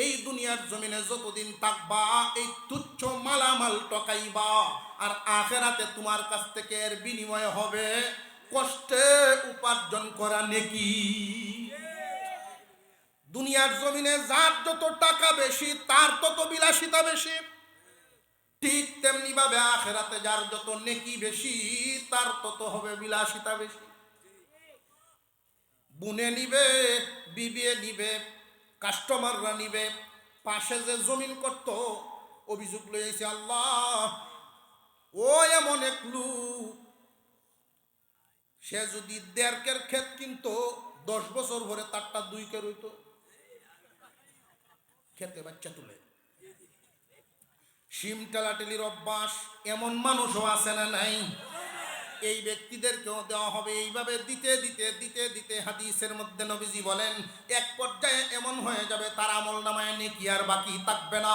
এই দুনিয়ার জমিনে যতদিন থাকবা এই তুচ্ছ মালামাল ঠকাইবা, আর আখেরাতে তোমার কাছ থেকে এর বিনিময় হবে কষ্টে উপার্জন করা নেকি। দুনিয়ার জমিনে যার যত টাকা বেশি তার তত বিলাসিতা বেশি, ঠিক তেমনি ভাবে আখেরাতে যার যত নেকি বেশি তার তত হবে বিলাসিতা বেশি। বুনে নিবে, বিবিয়ে নিবে, কাস্টমাররা নিবে। পাশে যে জমিন করত অভিযোগ লইছে, আল্লাহ ও এমন এক লোক, সে যদি 1.5 কের ক্ষেত কিনতো 10 বছর ভরে তারটা 2 কের হইতো। খেতে বাচ্চা তুলে শিম টেলাটেলির অভ্যাস এমন মানুষও আছে না নাই? এই ব্যক্তিদেরকেও দেওয়া হবে এইভাবে দিতে দিতে দিতে দিতে। হাদিসের মধ্যে নবীজি বলেন, এক পর্যায়ে এমন হয়ে যাবে তার আমলনামায় নেকি আর বাকি থাকবে না।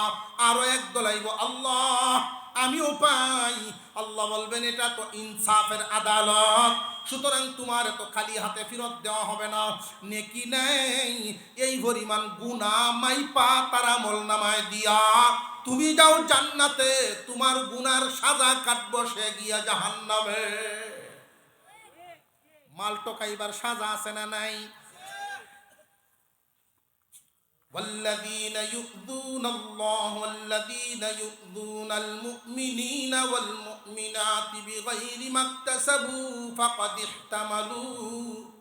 আরো এক দলাইব, আল্লাহ আমিও পাই। আল্লাহ বলবেন, এটা তো ইনসাফের আদালত, সুতরাং তোমার তো খালি হাতে ফেরত দেওয়া হবে না। নেকি নেই এই পরিমাণ গুনাহ মাইপা তার আমলনামায় দিয়া তুমি যাও জান্নাতে, তোমার গুনার সাজা কাটবো সে গিয়া জাহান্নামে। মাল টকাইবার সাজা আছে না নাই? والذين يؤذون الله والذين يؤذون المؤمنين والمؤمنات بغير ما اكتسبوا فقد احتملوا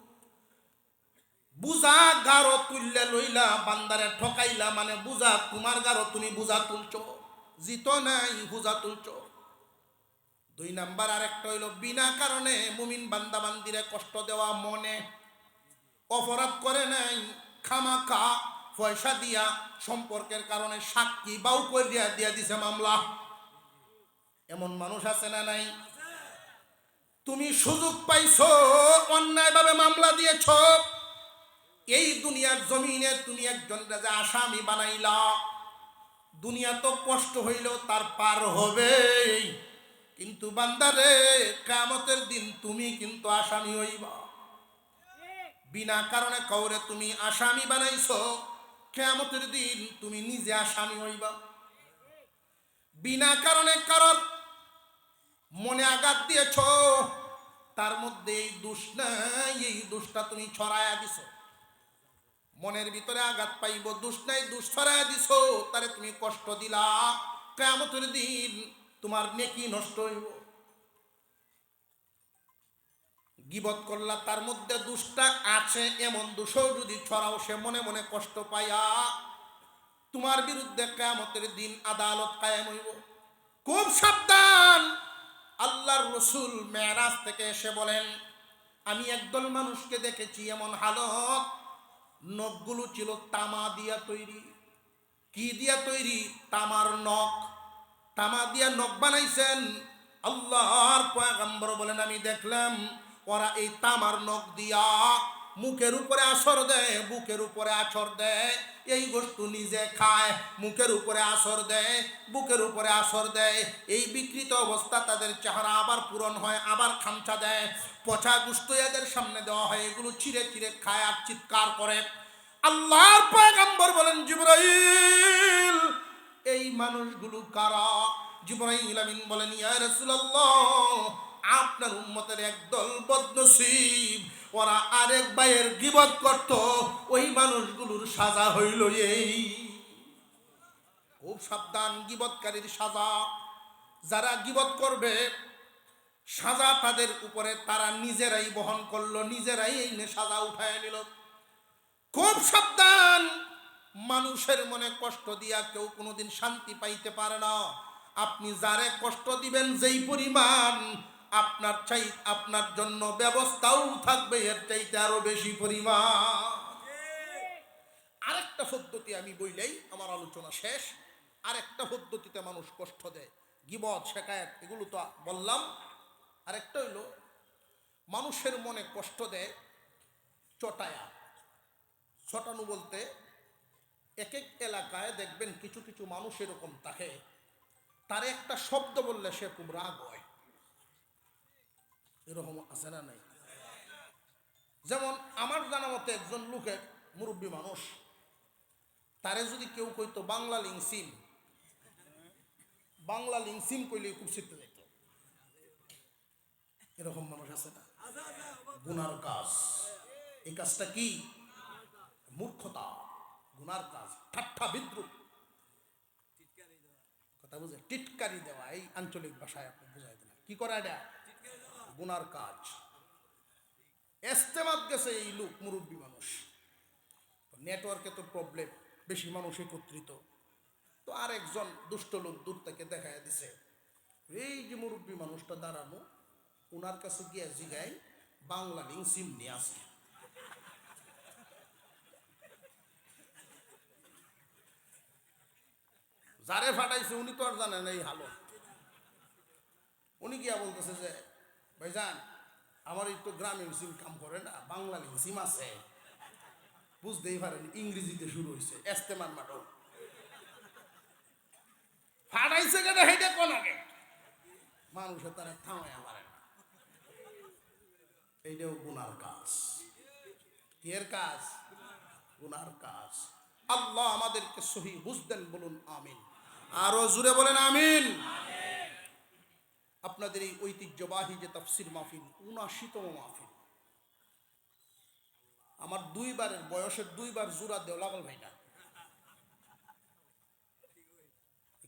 বুঝা গারো তুললে লইলা বান্দারে ঠকাইলা মানে বুঝা তোমার গারো তুমি বুঝা তুলছো জিত নাই বুঝা তুলছো। 2 নাম্বার আরেকটা হইল বিনা কারণে মুমিন বান্দা বান্দিরে কষ্ট দেওয়া, মনে অপরাধ করে নাই খামাখা পয়সা দিয়া সম্পর্কের কারণে সাক্ষী বাউ করিয়া দিয়া দিছে মামলা। এমন মানুষ আছে না নাই? তুমি সুযোগ পাইছো অন্যায়ভাবে মামলা দিয়েছ, এই দুনিয়ার জমিনে তুমি একজন রাজা আসামি বানাইলা। দুনিয়া তো কষ্ট হইলেও তার পার হবে, কিন্তু বান্দারে কিয়ামতের দিন তুমি কিন্তু আসামি হইবা। বিনা কারণে কাউরে তুমি আসামি বানাইছো, কিয়ামতের দিন তুমি নিজে আসামি হইবা। বিনা কারণে কারোর মনে আঘাত দিয়েছ, তার মধ্যে এই দোষ নাই, এই দোষটা তুমি ছড়ায়া দিছো। মনের ভিতরে আঘাত পাইব, দোষ নাই, দোষ ছড়ায়া দিছো, তারে তুমি কষ্ট দিলা, কিয়ামতের দিন তোমার নেকি নষ্ট হইব। গীবত করলা, তার মধ্যে দোষটা আছে, এমন দোষও যদি ছড়াও, সে মনে মনে কষ্ট পাইয়া তোমার বিরুদ্ধে কিয়ামতের দিন আদালত কায়েম হইব। খুব সাবধান। আল্লাহর রাসূল মেরাজ থেকে এসে বলেন, আমি একদল মানুষকে দেখেছি এমন হালত, নখগুলো ছিল তামা দিয়া তৈরি। কি দিয়া তৈরি? তামার নখ। তামা দিয়া নখ বানাইছেন। আল্লাহর পয়গম্বর বলেন, আমি দেখলাম ওরা এই তামার নখ দিয়া মুখের উপরে আসর দেয়, বুকের উপরে আছর দেয়, এই বস্তু নিজে খায়, মুখের উপরে আসর দেয়, বুকের উপরে আসর দেয়। এই বিকৃত অবস্থা তাদের চেহারা আবার পূরণ হয়, আবার খামচা দেয়, পচা গোস্ত এদের সামনে দেওয়া হয়, এগুলো চিরে চিরে খায় আর চিৎকার করে। আল্লাহর পয়গম্বর বলেন, জিবরাইল এই মানুষগুলো কারা? জিবরাইল আমিন বলেন, ইয়া রাসূলুল্লাহ, আপনার উম্মতের একদল বদনসিব, ওরা আরেক ভাইয়ের গীবত করত, ওই মানুষগুলোর সাজা হইল এই। খুব সাবধান, গীবতকারীর সাজা। যারা গীবত করবে, সাজা তাদের উপরে তারা নিজেরাই বহন করলো, নিজেরাই এই সাজা উঠায় নিল। খুব সাবধান। মানুষের মনে কষ্ট দিয়া কেউ কোনোদিন শান্তি পাইতে পারে না। আপনি যারে কষ্ট দিবেন যেই পরিমাণ, আপনার জন্য ব্যবস্থাও থাকবে এর চাইতে আরো বেশি পরিমাণ। আরেকটা পদ্ধতি আমি বইলেই আমার আলোচনা শেষ। আরেকটা পদ্ধতিতে মানুষ কষ্ট দেয়, গীবত, শিকায়েত, এগুলো তো বললাম। আরেকটা হইল মানুষের মনে কষ্ট দেয় চটায়া। ছটানো বলতে, এক এক এলাকায় দেখবেন কিছু কিছু মানুষ এরকম থাকে, তার একটা শব্দ বললে সে খুব রাগ হয়। এরকম আছে না নাই? যেমন আমার জানা মতে একজন লোকের, মুরব্বী মানুষ, তারে যদি কেউ কইতো বাংলা লিংসিম, বাংলা লিংসিম কইলে খুব শিখতে যেত। এরকম মানুষ আছে না? গুনার কাজ। এই কাজটা কি? মূর্খতা, গুনার কাজ, ঠাট্টা বিদ্রুপ, কথা বুঝে, টিটকারি দেওয়া। এই আঞ্চলিক ভাষায় আপনি বুঝাই দিলেন কি করা, এটা গুনার কাজ। ইস্তেমাত গেছে এই লোক, মুরব্বী মানুষ, নেটওয়ার্কে তো প্রবলেম, বেশি মানুষ একত্রিত, তো আর একজন দুষ্ট লোক দূর থেকে দেখায় দিছে, এই যে মুরব্বী মানুষটা দাঁড়ানো, ওনার কাছে গিয়ে জিগায় বাংলা লিংসিম নিয়ে আসে। যারে ফাটাইছে উনি তো আর জানেন এই হালত। উনি গিয়া বলতেছে যে, ভাইজান আমার এই তো গ্রামীণ সিম কাম করে না, বাংলা সিম আছে। বুঝতেই পারেন ইংরেজিতে শুরু হয়েছে, এস্তেমার মাঠও ফাটাইছে কেটে হেঁটে কোন আগে মানুষের তারা থামায় পারে না। এইটাও গুনার কাজ। এর কাজ গুনার কাজ। আল্লাহ আমাদেরকে সহি বুঝদেন, বলুন আমিন। আরো জুড়ে বলেন আমিন। আপনাদের এই ঐতিহ্যবাহী যে তাফসির মাহফিল, ৭৯তম মাহফিল, আমার 2 বারের বয়সের 2 বার জোড়া দেওয়া লাগল ভাই না।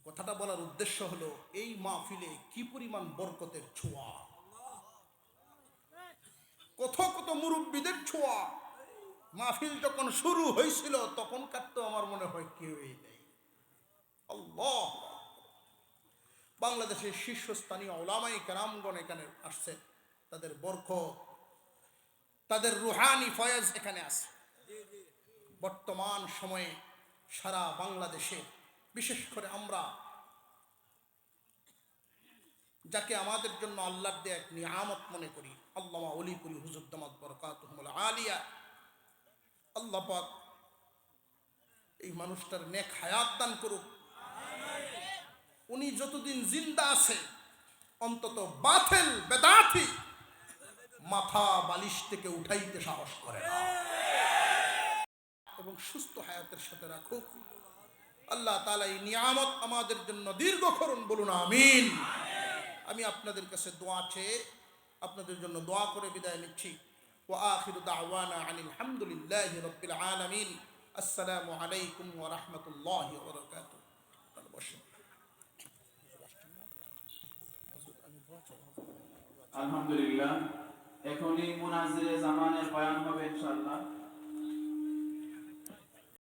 কথাটা বলার উদ্দেশ্য হলো এই মাহফিলে কি পরিমাণ বরকতের ছোঁয়া, কত কত মুরব্বীদের ছোঁয়া। মাহফিল যখন শুরু হয়েছিল তখনকার তো আমার মনে হয় কেউই নেই। আল্লাহ, বাংলাদেশের শীর্ষস্থানীয় উলামায়ে কেরামগণ এখানে আসছে, তাদের বরকত, তাদের রুহানি ফয়েজ এখানে আছে। বর্তমান সময়ে সারা বাংলাদেশে, বিশেষ করে আমরা যাকে আমাদের জন্য আল্লাহর দেয়া এক নিয়ামত মনে করি, আল্লামা অলিকুল হুজুর দামাত বরকাতুহুল আলিয়া, আল্লাহ পাক এই মানুষটার নেক হায়াত দান করুক। উনি যতদিন জিন্দা আছে অন্তত বাতিল বেদাতি মাথা বালিশ থেকে উঠাইতে সাহস করে না, এবং সুস্থ হায়াতের সাথে রাখুক আল্লাহ তাআলা। এই নিয়ামত আমাদের জন্য দীর্ঘ করুন, বলুন আমিন। আমি আপনাদের কাছে দোয়া চেয়ে আপনাদের জন্য দোয়া করে বিদায় নিচ্ছি। ওয়া আখিরু দাওয়ানা আনিল হামদুলিল্লাহি রাব্বিল আলামিন। আসসালামু আলাইকুম ওয়া রাহমাতুল্লাহি ওয়া বারাকাতুহু। আলহামদুলিল্লাহ, এখনই মুনাজ্জিরে জামানের বয়ান হবে ইনশাআল্লাহ।